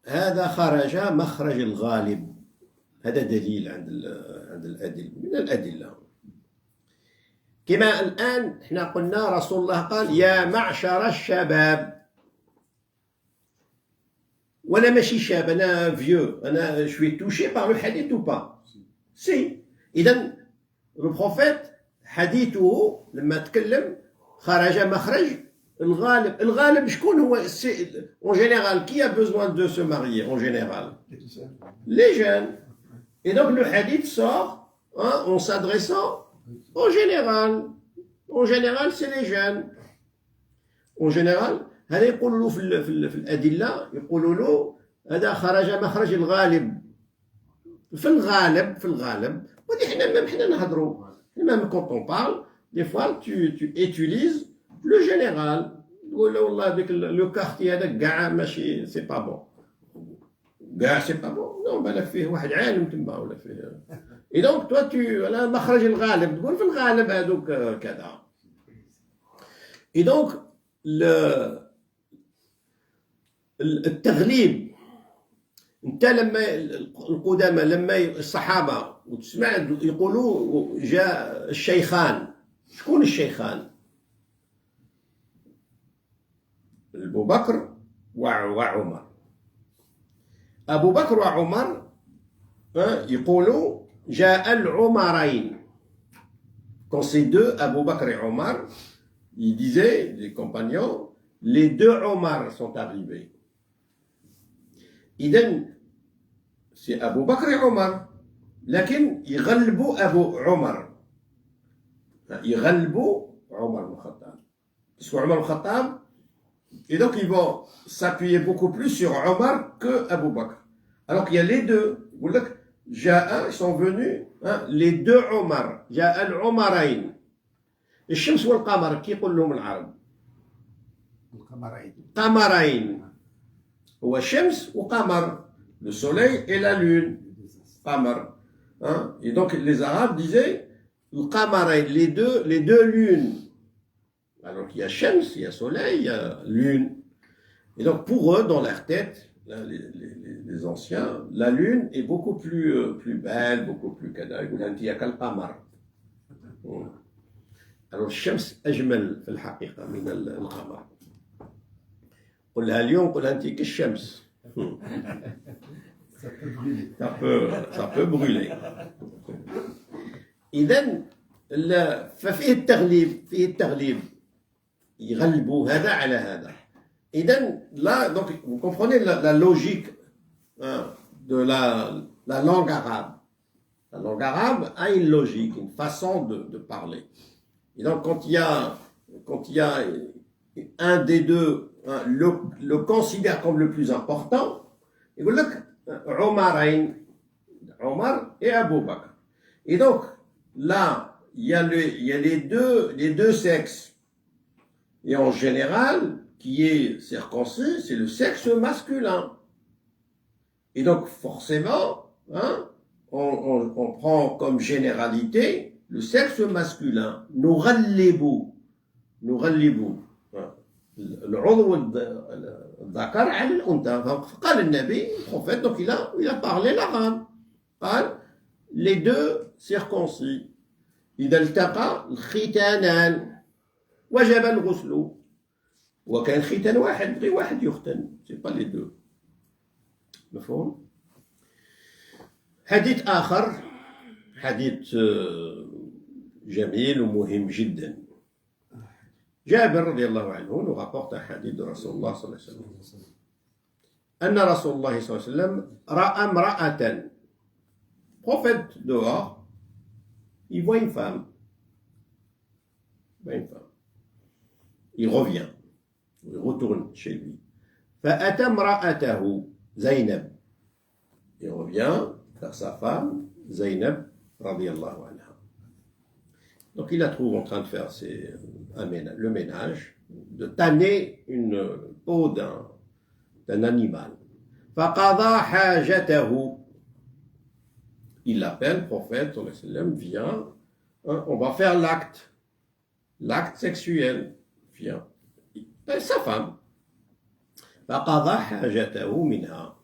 هذا خرج مخرج الغالب. هذا دليل عند الأدلة من الأدلة. كما الآن احنا قلنا رسول الله قال يا معشر الشباب، وانا ماشي شاب، انا فيو، انا شوي توشي بار لو حديث ou pas. سي اذا لو بروفيت حديثه لما تكلم خرج مخرج الغالب شكون هو؟ en général qui a besoin de se marier en général? Les jeunes. Et donc le hadith sort, hein, en s'adressant en général c'est les jeunes. En général هذا يقولوا له في الأدلة، يقولوا له هذا خرج مخرج الغالب. في الغالب ودي حنا نهضروا même quand on parle des fois tu utilises le général. تقول له والله ديك لو كارتي هذا كاع ماشي سي با بون، كاع سي با بون، نو بالك فيه واحد عالم تما ولا فيه. Et donc toi tu على مخرج الغالب تقول في الغالب هذوك كذا. Et donc التغليب، انت لما القدامى لما الصحابه وتسمع يقولوا جاء الشيخان، شكون الشيخان؟ ابو بكر وعمر. ابو بكر وعمر يقولوا جاء العمرين. Quand ces deux, Abu Bakr et Omar, ils disaient, les compagnons, les deux Omar sont arrivés. إذن c'est Abu Bakr et Omar، لكن يغلبوا أبو عمر، يغلبوا عمر بن الخطاب. Parce que Omar بن الخطاب، et donc ils vont s'appuyer beaucoup plus sur Omar que Abu Bakr. Alors qu'il y a les deux. يقول لك جاء، ils sont venus hein, les deux Omar، جاء العمرين. الشمس والقمر كي يقول لهم العرب؟ قمرين. هو شمس وقمر، le soleil et la lune. قمر. Hein? Et donc les Arabes disaient القمرين، les deux lunes. Alors qu'il y a Shams, il y a soleil, il y a lune. Et donc pour eux, dans leur tête, les anciens, la lune est beaucoup plus belle, beaucoup plus كذا. يقول أنت يا كالقمر. Alors الشمس أجمل في الحقيقة من القمر. قلها اليوم قلها أنت كالشمس. Ça peut brûler. إذن ففيه التغليب يغلبوا هذا على هذا. إذن là, donc vous comprenez la logique hein, de la langue arabe. La langue arabe a une logique, une façon de parler. Et donc quand il y a un des deux hein, le considère comme le plus important, il dit Omarain, Omar et Abu Bakr. Et donc là il y a les deux sexes. Et en général, qui est circoncis, c'est le sexe masculin. Et donc forcément, hein, on prend comme généralité le sexe masculin. نغلب العضو الذكر على الأنثى. فقال النبي prophète, donc il a parlé l'arabe. قال les deux circoncis. إذا التقى الختانان وجب الغسل. وكان ختان واحد غير واحد يختن، c'est pas les deux. مفهوم؟ حديث آخر حديث جميل ومهم جدا. جابر رضي الله عنه nous rapporte un hadith de Rasulullah صلى الله عليه وسلم أن رسول الله صلى الله عليه وسلم رأى امرأة. Prophète dehors, il voit une femme. Il revient, il retourne chez lui. فأتى امرأته زينب. Il revient vers sa femme Zaynab radiyallahu anha. Donc il la trouve en train de faire le ménage, de tanner une peau d'un animal. فقضى حاجته. Il l'appelle, prophète, viens, on va faire l'acte sexuel, viens. Sa femme. فقضى حاجته منها.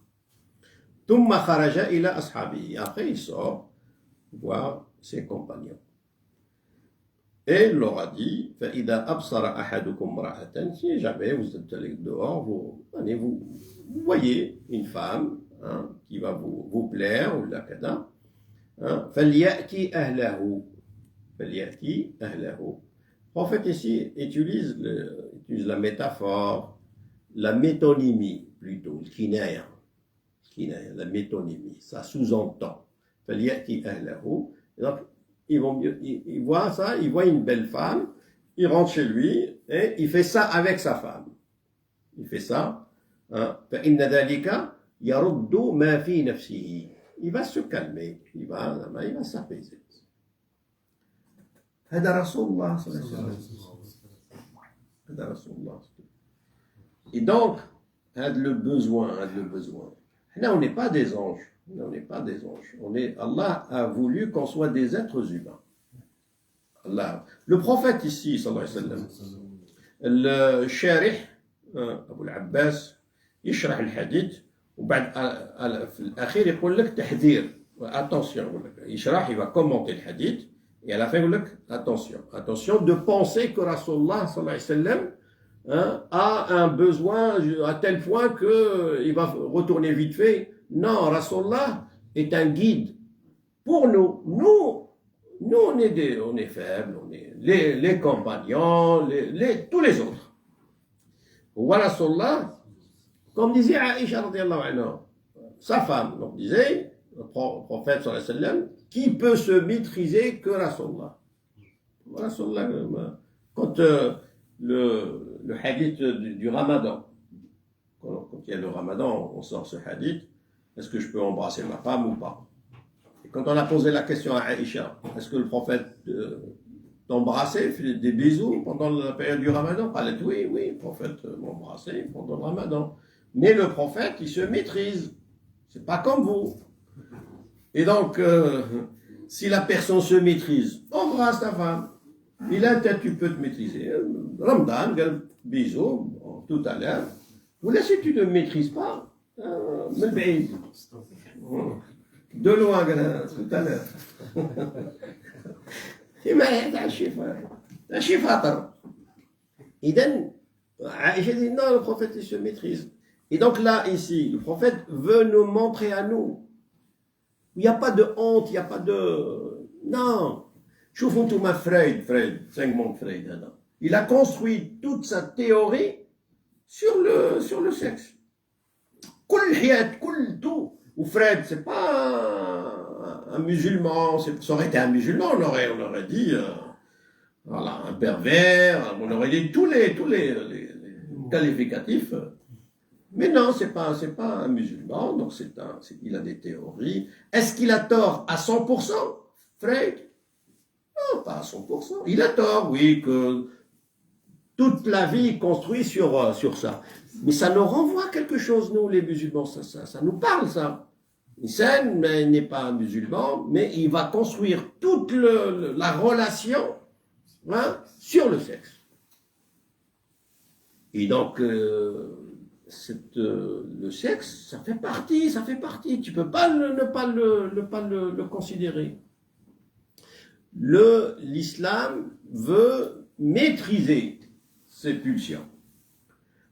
ثم خرج إلى أصحابه. Après il sort voir ses compagnons. Et il leur a dit, فإذا أبصر أحدكم امرأة. Si jamais vous êtes allé dehors, vous voyez une femme qui va vous plaire, ou la kada. فليأتي أهله. فليأتي أهله. Le prophète ici utilise la métaphore, la métonymie plutôt, le kinaya, la métonymie, ça sous-entend. فليأتي أهله. Donc, il voit ça, il voit une belle femme, il rentre chez lui et il fait ça avec sa femme. Il fait ça. فإن ذلك يرد ما في نفسه. Il va se calmer, il va s'apaiser. هذا رسول الله صلى الله عليه وسلم. هذا رسول الله. Et donc, le besoin. Là, on n'est pas des anges. Allah a voulu qu'on soit des êtres humains. Allah. Le prophète ici, sallallahu alayhi wa sallam, le sharih, Abu al-Abbas, يشرح الحديث وبعد في الأخير يقول لك تحذير. Attention, يشرح, il va commenter le hadith et à la fin il dit attention de penser que Rasulullah sallallahu alayhi wa sallam a un besoin à tel point qu'il va retourner vite fait. Non, Rasulullah est un guide pour nous. Nous on est faibles, on est les compagnons, tous les autres. Wa Rasulullah, comme disait Aïcha radiyallahu anha, sa femme, donc disait le prophète sallallahu alayhi wa sallam, qui peut se maîtriser que Rasulullah. Quand le hadith du Ramadan, quand il y a le Ramadan, on sort ce hadith, est-ce que je peux embrasser ma femme ou pas? Et quand on a posé la question à Aïcha, est-ce que le prophète t'embrassait, fait des bisous pendant la période du Ramadan? Elle a dit oui, le prophète m'embrassait pendant le Ramadan. Mais le prophète, il se maîtrise. C'est pas comme vous. Et donc, si la personne se maîtrise, embrasse ta femme. Et là, tu peux te maîtriser. Ramadan, bisous, tout à l'heure. Ou là, si tu ne maîtrises pas, de loin, tout à l'heure. Un chiffre. إذن Aïcha dit non, le prophète il se maîtrise. Et donc là, ici, le prophète veut nous montrer à nous. Il n'y a pas de honte, il n'y a pas de... Non. شوفوا انتم Freud, 5 mots de Freud. Il a construit toute sa théorie sur le sexe. Tout. Ou Freud, c'est pas un musulman, ça aurait été un musulman, on aurait dit, voilà, un pervers, on aurait dit tous les qualificatifs. Mais non, c'est pas un musulman, donc il a des théories. Est-ce qu'il a tort à 100%, Freud? Non, pas à 100%. Il a tort, oui, que toute la vie est construite sur ça. Mais ça nous renvoie à quelque chose, nous, les musulmans, ça nous parle, ça. Hussein n'est pas un musulman, mais il va construire toute la relation sur le sexe. Et donc, le sexe, ça fait partie. Tu peux pas ne pas le considérer. L'islam veut maîtriser ces pulsions.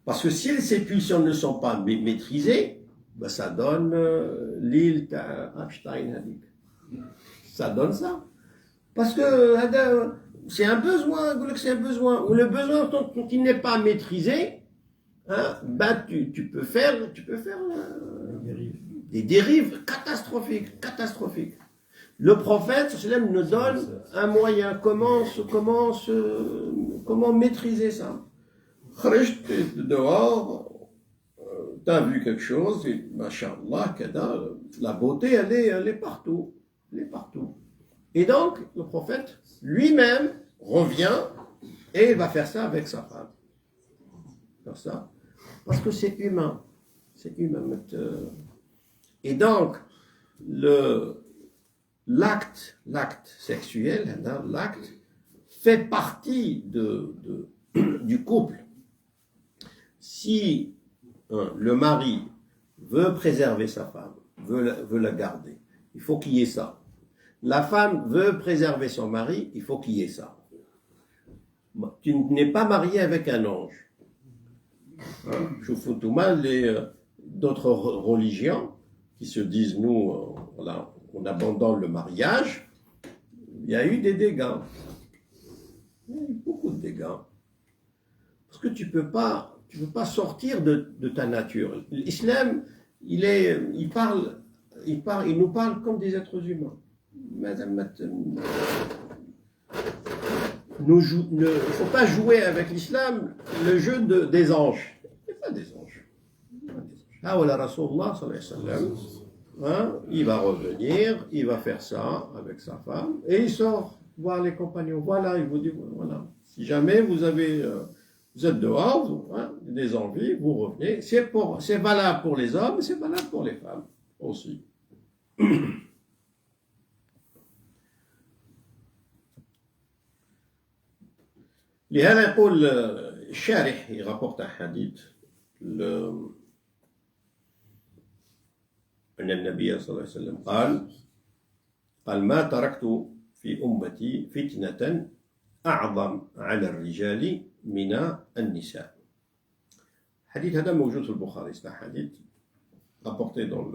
Parce que si ces pulsions ne sont pas maîtrisées, ben, ça donne l'île Epstein. Ça donne ça. Parce que c'est un besoin, c'est un besoin. Ou le besoin, quand il n'est pas maîtrisé, hein, ben, tu peux faire des dérives catastrophiques, catastrophiques. Le prophète sallam nous donne un moyen. Comment maîtriser ça? Dehors, t'as vu quelque chose, et machallah, la beauté, elle est partout. Elle est partout. Et donc, le prophète lui-même revient et il va faire ça avec sa femme. Faire ça. Parce que c'est humain. C'est humain. Et donc, l'acte sexuel, l'acte fait partie du couple. Si le mari veut préserver sa femme, veut la garder, il faut qu'il y ait ça. La femme veut préserver son mari, il faut qu'il y ait ça. Tu n'es pas marié avec un ange. Je fous tout mal d'autres religions qui se disent, nous, voilà, on abandonne le mariage. Il y a eu des dégâts. Il y a eu beaucoup de dégâts. Parce que tu peux pas sortir de ta nature. L'islam, il nous parle comme des êtres humains. Il ne faut pas jouer avec l'islam le jeu des anges. Il n'y a pas des anges. Ah, voilà, Rasulullah sallallahu alayhi wa sallam, hein, il va revenir, il va faire ça avec sa femme, et il sort voir les compagnons. Voilà, il vous dit, voilà, si jamais vous êtes dehors, des envies, vous revenez. C'est valable pour les hommes, c'est valable pour les femmes aussi. لهذا يقول الشارح يرابورت un hadith أن النبي صلى الله عليه وسلم قال ما تركت في أمتي فتنة أعظم على الرجال من النساء. الحديث هذا موجود في البخاري. C'est un hadith rapporté dans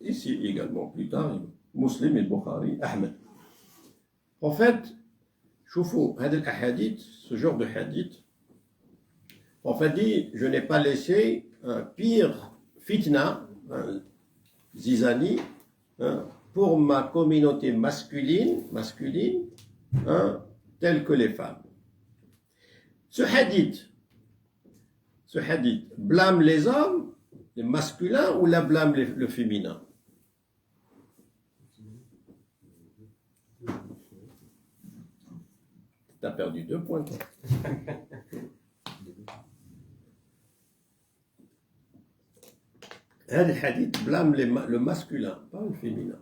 ici également plus tard Muslim et Bukhari, Ahmed. En fait, شوفوا هذا الأحاديث, ce genre de hadith, en fait dit, je n'ai pas laissé un pire fitna, zizani, pour ma communauté masculine, telle que les femmes. Ce hadith blâme les hommes, les masculins, ou la blâme le féminin? T'as perdu 2 points. هذا الحديث blâme le masculin, pas le féminin.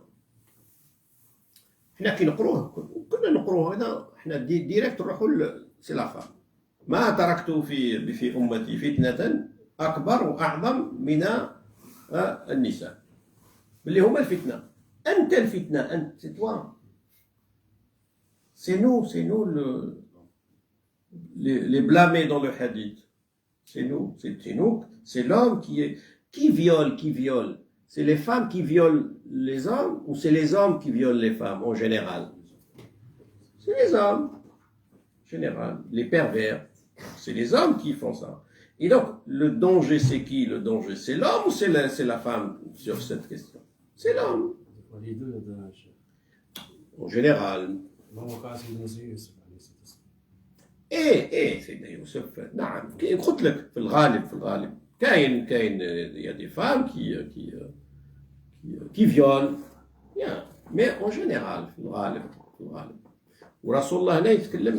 احنا كي نقروه كنا نقروه هذا احنا ديريكت نروحوا سي لا فام. ما تركت في امتي فتنة اكبر واعظم من النساء. اللي هما الفتنة. انت الفتنة انت c'est toi. C'est nous les blâmés dans le hadith. C'est nous, c'est l'homme qui viole. C'est les femmes qui violent les hommes ou c'est les hommes qui violent les femmes en général? C'est les hommes, en général, les pervers. C'est les hommes qui font ça. Et donc, le danger, c'est qui? Le danger, c'est l'homme ou c'est la femme sur cette question? C'est l'homme. Les deux, en général. سيدنا يوسف نعم قلت لك في الغالب كاين il y a des femmes qui violent bien mais en général في الغالب ورسول الله هنا يتكلم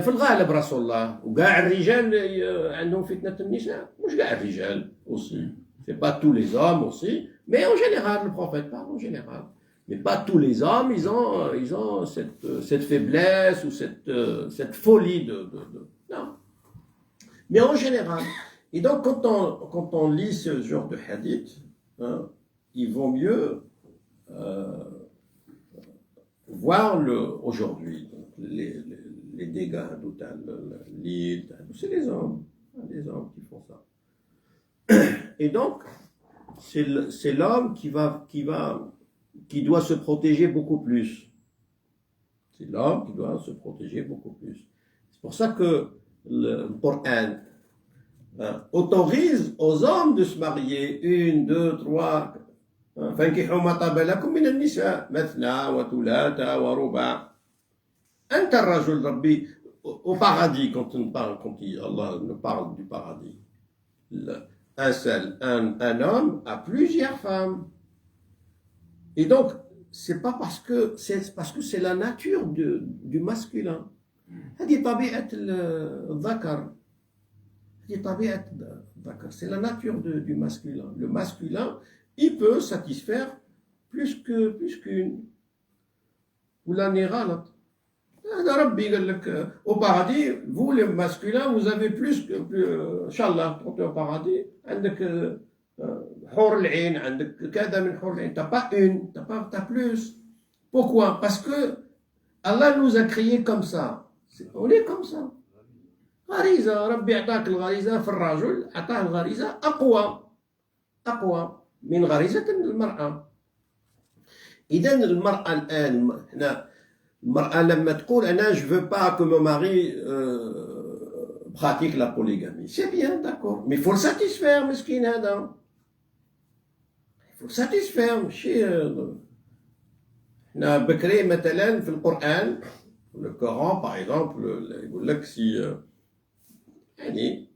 في الغالب رسول الله وكاع الرجال عندهم فتنة النساء مش كاع الرجال aussi c'est pas tous les hommes aussi mais en général le prophète parle en général. Mais pas tous les hommes, ils ont cette faiblesse ou cette folie non. Mais en général. Et donc, quand on lit ce genre de hadith, il vaut mieux voir aujourd'hui les dégâts, c'est les hommes qui font ça. Et donc, c'est l'homme qui doit se protéger beaucoup plus. C'est l'homme qui doit se protéger beaucoup plus. C'est pour ça que le Coran autorise aux hommes de se marier 1, 2, 3. فانكحوا ما طاب لكم من النساء مثنى وثلاث ورباع. أنت الرجل ربي au paradis quand Allah nous parle du paradis. Un homme a plusieurs femmes. Et donc, c'est parce que c'est la nature du masculin. هذه طبيعة الذكر. هذه طبيعة الذكر. C'est la nature du masculin. Le masculin, il peut satisfaire plus qu'une. ولا نغلط. هذا ربي قال لك au paradis, vous les masculins, vous avez plus Inch'Allah, quand tu es au paradis, عندك حور العين, عندك كذا من حور العين. T'as pas une, t'as plus. Pourquoi? Parce que Allah nous a créés comme ça. On est comme ça. غريزة ربي أعطاك الغريزة في الرجل, أعطاه الغريزة أقوى من غريزة المرأة. إذا المرأة الآن هنا المرأة لما تقول أنا je veux pas que mon mari pratique la polygamie, c'est bien, d'accord, mais il faut le satisfaire مسكين هذا. Il faut le satisfaire. ماشي هنا بكري مثلا في القرآن, le Coran par exemple, يقول لك si يعني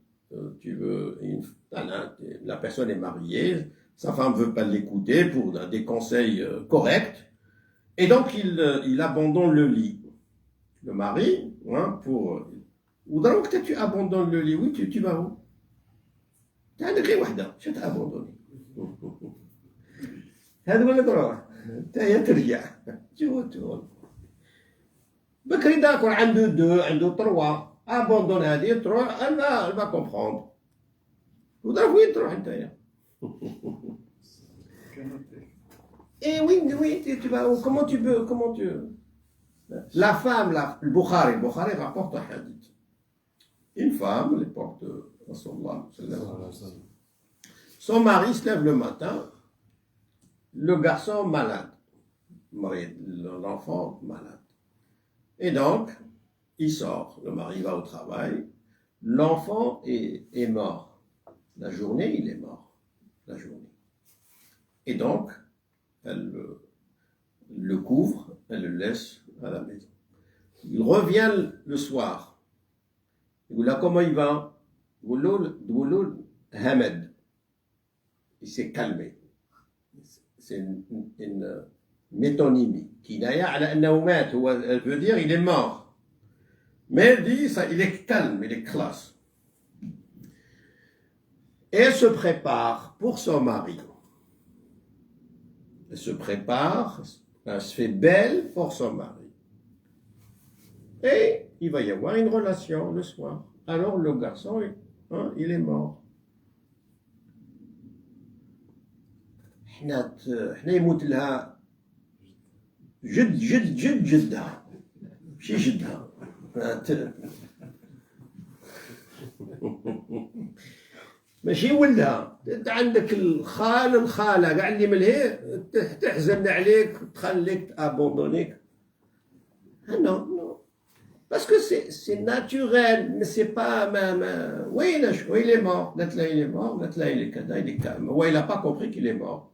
tu veux la personne est mariée, sa femme ne veut pas l'écouter pour des conseils corrects, et donc il abandonne le lit. Le mari, ou donc tu abandonnes le lit, oui, tu vas où? Tu as une وحدة, je t'ai abandonné. هذا ولا تروح, ترجع, تقول. بكري داكور عنده 2, عنده 3, abandonne هذه تروح, elle va comprendre. ودراك وين تروح انت؟ Et oui, tu vas où? Comment tu veux? La femme, le Bukhari rapporte un hadith. Une femme, les portes de Rasulullah, son mari se lève le matin, le garçon malade, l'enfant malade. Et donc, il sort, le mari va au travail, l'enfant est mort. La journée, il est mort. La journée. Et donc, elle le couvre, elle le laisse à la maison. Il revient le soir. Il dit là, comment il va? Dwouloul Hamed. Il s'est calmé. C'est une métonymie. Kinaya ala annahu mat. Elle veut dire il est mort. Mais elle dit ça, il est calme, il est classe. Et elle se prépare pour son mari. Elle se prépare, elle se fait belle pour son mari. Et il va y avoir une relation le soir. Alors le garçon, il est mort. حنا يموت لها جدها ماشي جدها. ماشي ولها. انت عندك الخاله كاع اللي ملهي تحزن عليك تخليك تابوندونيك. Non. Parce que c'est naturel, mais c'est pas oui, il est mort. Là, il est mort. Là, il est calme. Ouais, il n'a pas compris qu'il est mort.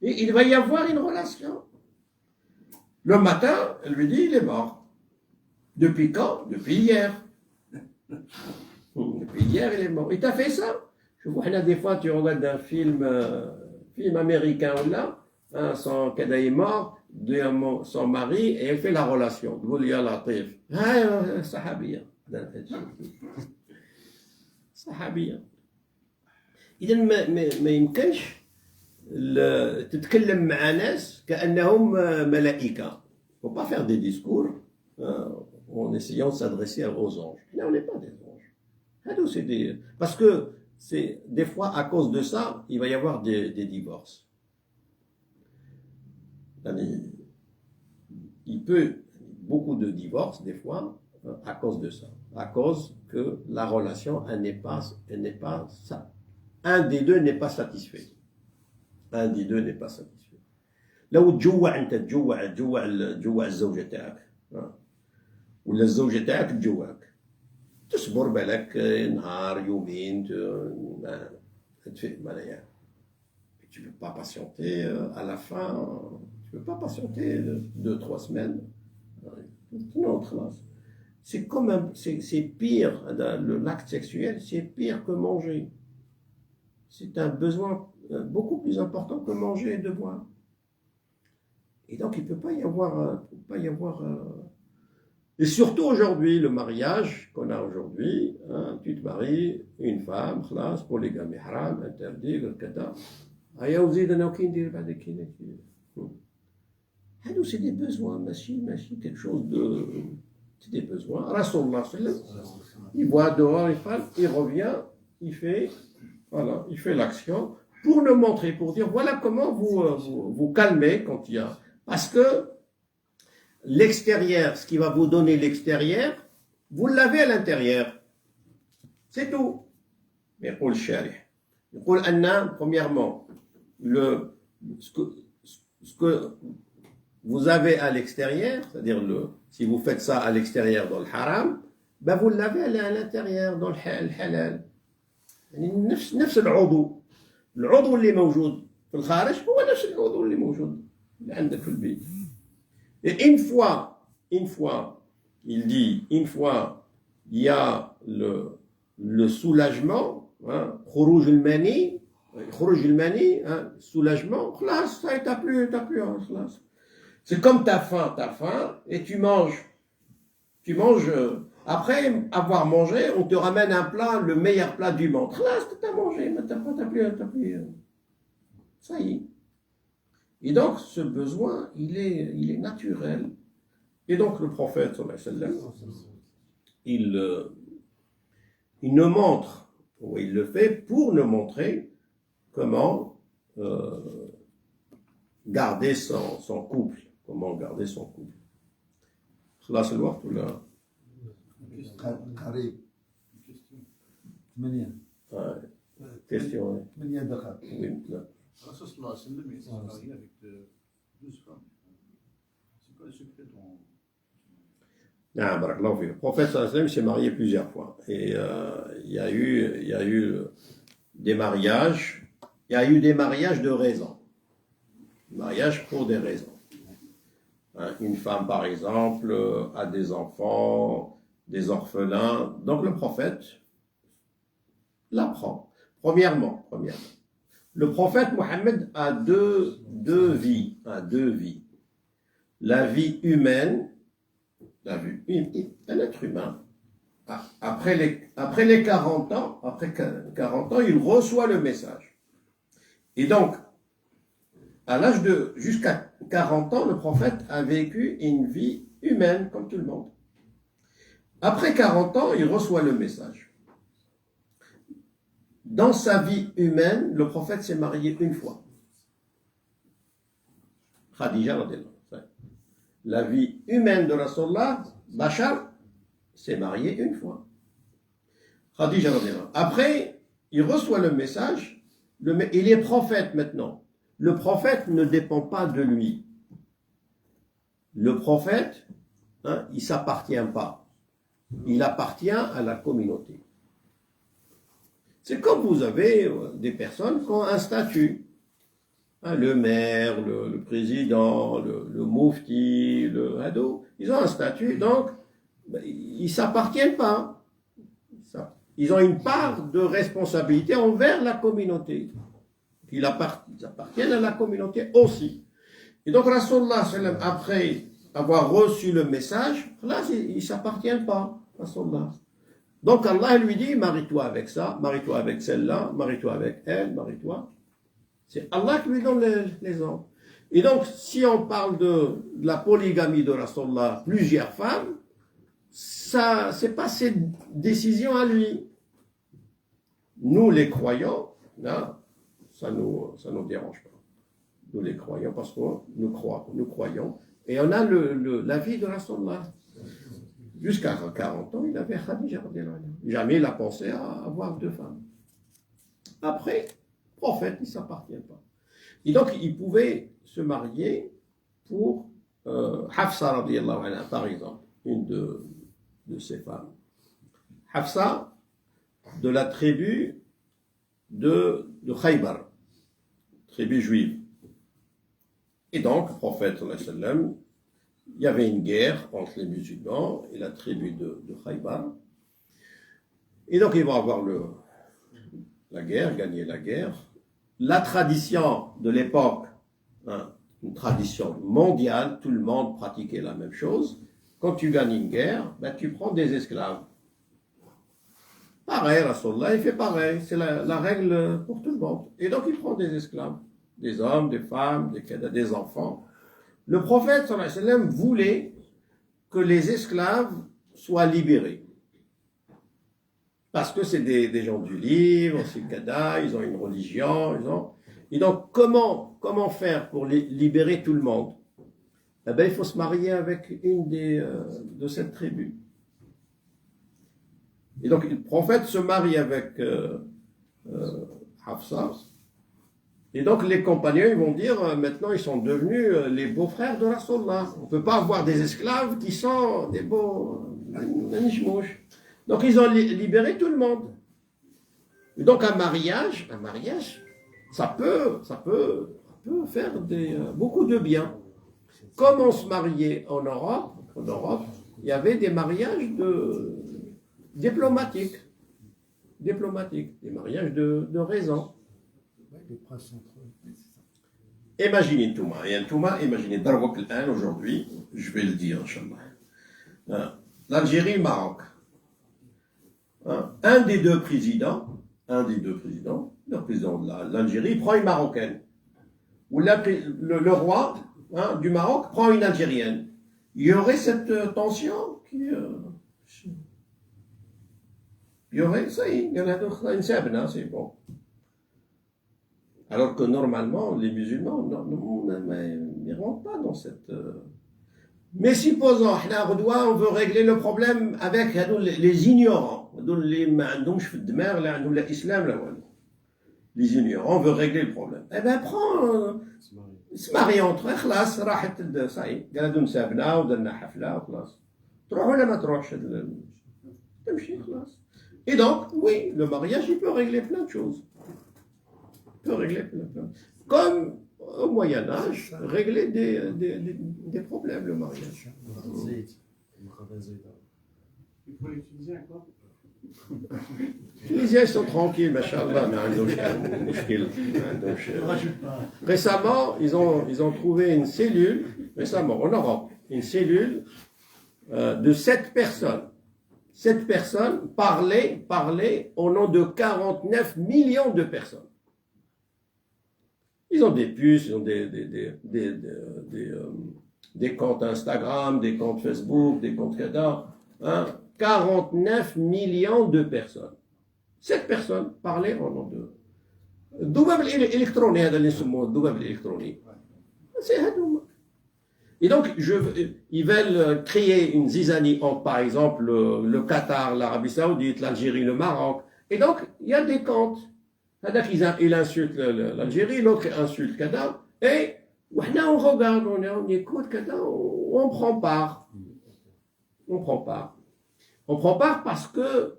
Et il va y avoir une relation. Le matin, elle lui dit il est mort. Depuis quand? Depuis hier. Depuis hier, il est mort. Il t'a fait ça? Je vois des fois, tu regardes un film américain ou là, son cadavre est mort, son mari, et elle fait la relation. تقول يا لطيف. صحابية. صحابية. إذا ما يمكنش تتكلم مع ناس كأنهم ملائكة. Faut pas faire des discours en essayant de s'adresser aux anges. Là, on n'est pas des anges. Parce que des fois, à cause de ça, il va y avoir des divorces. Il peut beaucoup de divorces des fois à cause de ça, à cause que la relation elle n'est pas ça. un des deux n'est pas satisfait. Un des deux n'est pas satisfait. لو تجوع انت تجوع الزوجه تاعك ولا الزوجه تاعك تجوعك تصبر بالك نهار يومين تفهم معناها. Tu ne peux pas patienter à la fin, tu ne peux pas patienter 2-3 semaines. Non, c'est comme c'est pire, l'acte sexuel, c'est pire que manger. C'est un besoin beaucoup plus important que manger et de boire. Et donc il ne peut pas y avoir, et surtout aujourd'hui, le mariage qu'on a aujourd'hui, hein, tu te maries, une femme, خلاص, polygamie haram, interdit, كذا. هيا وزيد انا وكي ندير بعد كي هادو سي دي بوزوان ماشي quelque chose de c'est des besoins. Rasulullah il voit dehors, il revient, il fait l'action pour le montrer, pour dire voilà comment vous calmez quand il y a, parce que l'extérieur, ce qui va vous donner l'extérieur, vous l'avez à l'intérieur, c'est tout. Mais pour le الشارح يقول أن premièrement ce que vous avez à l'extérieur, c'est-à-dire si vous faites ça à l'extérieur dans le haram, ben vous l'avez à l'intérieur dans le halal. نفس العضو اللي موجود في الخارج هو نفس العضو اللي موجود عندك في البيت. Et une fois, il dit, une fois il y a le soulagement, hein, خروج المني, soulagement, خلاص, t'as plus, خلاص. C'est comme t'as faim, et tu manges, après avoir mangé, on te ramène un plat, le meilleur plat du monde. Khlas, t'as mangé, mais t'as plus, ça y est. Et donc, ce besoin, il est naturel. Et donc, le prophète, sallallahu alayhi wa sallam, il nous montre, ou il le fait pour nous montrer comment garder son couple. Comment garder son couple. خلاص الوقت ولا قريب ثمانية question 8 دقائق. oui là. Rasul sallallahu alayhi wa sallam, il s'est marié avec 12 femmes. C'est quoi le secret dans... Ah, barakallahu fik. Le prophète sallallahu alayhi wa sallam s'est marié plusieurs fois. Et il y a eu des mariages. Il y a eu des mariages de raison. Mariage pour des raisons. Une femme, par exemple, a des enfants, des orphelins. Donc le prophète l'apprend. Premièrement. Le prophète Mohammed a deux vies. La vie humaine, un être humain. Après les 40 ans, il reçoit le message. Et donc, à l'âge de jusqu'à 40 ans, le prophète a vécu une vie humaine comme tout le monde. Après 40 ans, il reçoit le message. Dans sa vie humaine, le prophète s'est marié une fois. Khadija radhiyallahu anha. La vie humaine de Rasulullah, Bachar, s'est marié une fois. Khadija radhiyallahu anha. Après, il reçoit le message. Il est prophète maintenant. Le prophète ne dépend pas de lui. Le prophète, il ne s'appartient pas. Il appartient à la communauté. C'est comme vous avez des personnes qui ont un statut. Le maire, le président, le moufti, le hado, ils ont un statut, donc ils ne s'appartiennent pas. Ils ont une part de responsabilité envers la communauté. Ils appartiennent à la communauté aussi. Et donc, Rasulullah, après avoir reçu le message, là, il ne s'appartient pas, Rasulullah. Donc, Allah lui dit, marie-toi avec ça, marie-toi avec celle-là, marie-toi avec elle, marie-toi. C'est Allah qui lui donne les ordres. Et donc, si on parle de la polygamie de Rasulullah, plusieurs femmes, ça, c'est pas ses décisions à lui. Nous, les croyants, là, ça nous dérange pas. Nous les croyons parce que nous croyons. Et on a la vie de Rasulullah. Jusqu'à 40 ans, il avait Khadija. Jamais il a pensé à avoir deux femmes. Après, prophète, il ne s'appartient pas. Et donc, il pouvait se marier pour Hafsa, radiyallahu anha, par exemple, une de ses femmes. Hafsa, de la tribu de Khaybar, tribu juive. Et donc, le prophète, sallallahu alayhi wa sallam, il y avait une guerre entre les musulmans et la tribu de Khaybar. Et donc, ils vont avoir la guerre, gagner la guerre. La tradition de l'époque, hein, une tradition mondiale, tout le monde pratiquait la même chose. Quand tu gagnes une guerre, ben, tu prends des esclaves. Pareil, Rasulullah, il fait pareil. C'est la règle pour tout le monde. Et donc, il prend des esclaves. Des hommes, des femmes, des enfants. Le prophète, sallallahu alayhi wa sallam, voulait que les esclaves soient libérés. Parce que c'est des gens du livre, c'est le Kada, ils ont une religion, Et donc, comment faire pour libérer tout le monde? Eh bien, il faut se marier avec une de cette tribu. Et donc, le prophète se marie avec Hafsa. Et donc, les compagnons, ils vont dire, maintenant, ils sont devenus les beaux-frères de Rasulullah. On ne peut pas avoir des esclaves qui sont des beaux nishmouches. Donc, ils ont libéré tout le monde. Et donc, un mariage, ça peut faire beaucoup de bien. Comme on se mariait en Europe, il y avait des mariages diplomatiques, des mariages de raison. Imaginez Darwak al-An aujourd'hui, je vais le dire, Inch'Allah. L'Algérie et le Maroc. Un des deux présidents, le président de l'Algérie prend une Marocaine. Ou le roi du Maroc prend une Algérienne. Il y aurait cette tension qui... il y aurait ça, il y en a d'autres, c'est bon. Alors que normalement, les musulmans ne rentrent pas dans cette... Mais supposons, on veut régler le problème avec les ignorants. Les ignorants, on veut régler le problème. Eh bien, prends... se marie entre eux, خلاص راحت صاي قالوا نسابنا ودرنا حفله وخلاص تروح ولا ما تروحش تمشي خلاص. Et donc, oui, le mariage, il peut régler plein de choses. Comme au Moyen-Âge, régler des problèmes, le mariage. Il faut les Tunisiens, quoi. Les Tunisiens, ils sont tranquilles, machallah, récemment, ils ont trouvé une cellule, en Europe, une cellule de 7 personnes. 7 personnes parlaient au nom de 49 millions de personnes. Ils ont des puces, ils ont des comptes Instagram, des comptes Facebook, des comptes Kada. 49 millions de personnes. 7 personnes parlaient au nom de... الذباب الإلكتروني هذا اللي نسموه الذباب الإلكتروني. C'est هذوما. Et donc, ils veulent créer une zizanie entre, par exemple, le Qatar, l'Arabie Saoudite, l'Algérie, le Maroc. Et donc, il y a des comptes. Il insulte l'Algérie, l'autre insulte Qatar. Et on regarde, on écoute Qatar, on prend part. On prend part parce que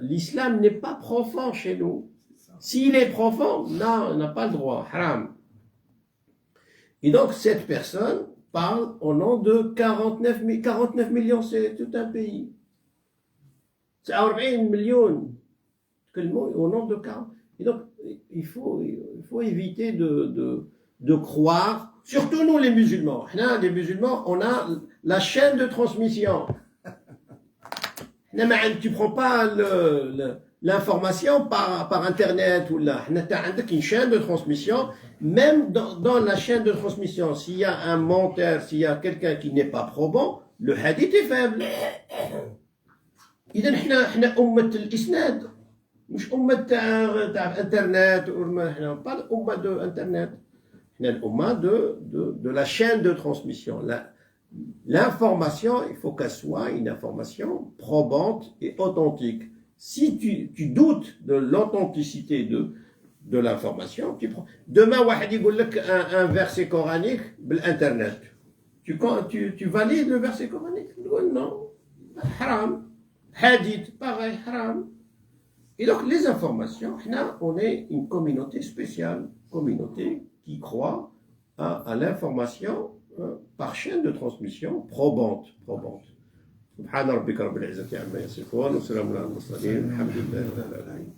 l'islam n'est pas profond chez nous. S'il est profond, non, on n'a pas le droit. Haram. Et donc, cette personne parle au nom de 49 millions, c'est tout un pays. C'est 40 millions au nom de 40. Et donc, il faut éviter de croire, surtout nous les musulmans. Les musulmans, on a la chaîne de transmission. Tu ne prends pas l'information par Internet ou là. Tu as une chaîne de transmission. Même dans la chaîne de transmission, s'il y a un menteur, s'il y a quelqu'un qui n'est pas probant, le hadith est faible. إذا إحنا أمة الإسناد مش أمة تاع إنترنت إحنا pas أمة de Internet. إحنا الأمة de la chaîne de transmission. L'information, il faut qu'elle soit une information probante et authentique. Si tu doutes de l'authenticité de l'information, tu prends. Demain, واحد يقول لك un verset coranique بالinternet. Tu valides le verset coranique? Non. Haram. Hadith, pareil, haram. Et donc, les informations, là, on est une communauté spéciale, communauté qui croit à l'information par chaîne de transmission probante. سبحان ربك رب العزة عما يصفون وسلام على المرسلين الحمد لله رب العالمين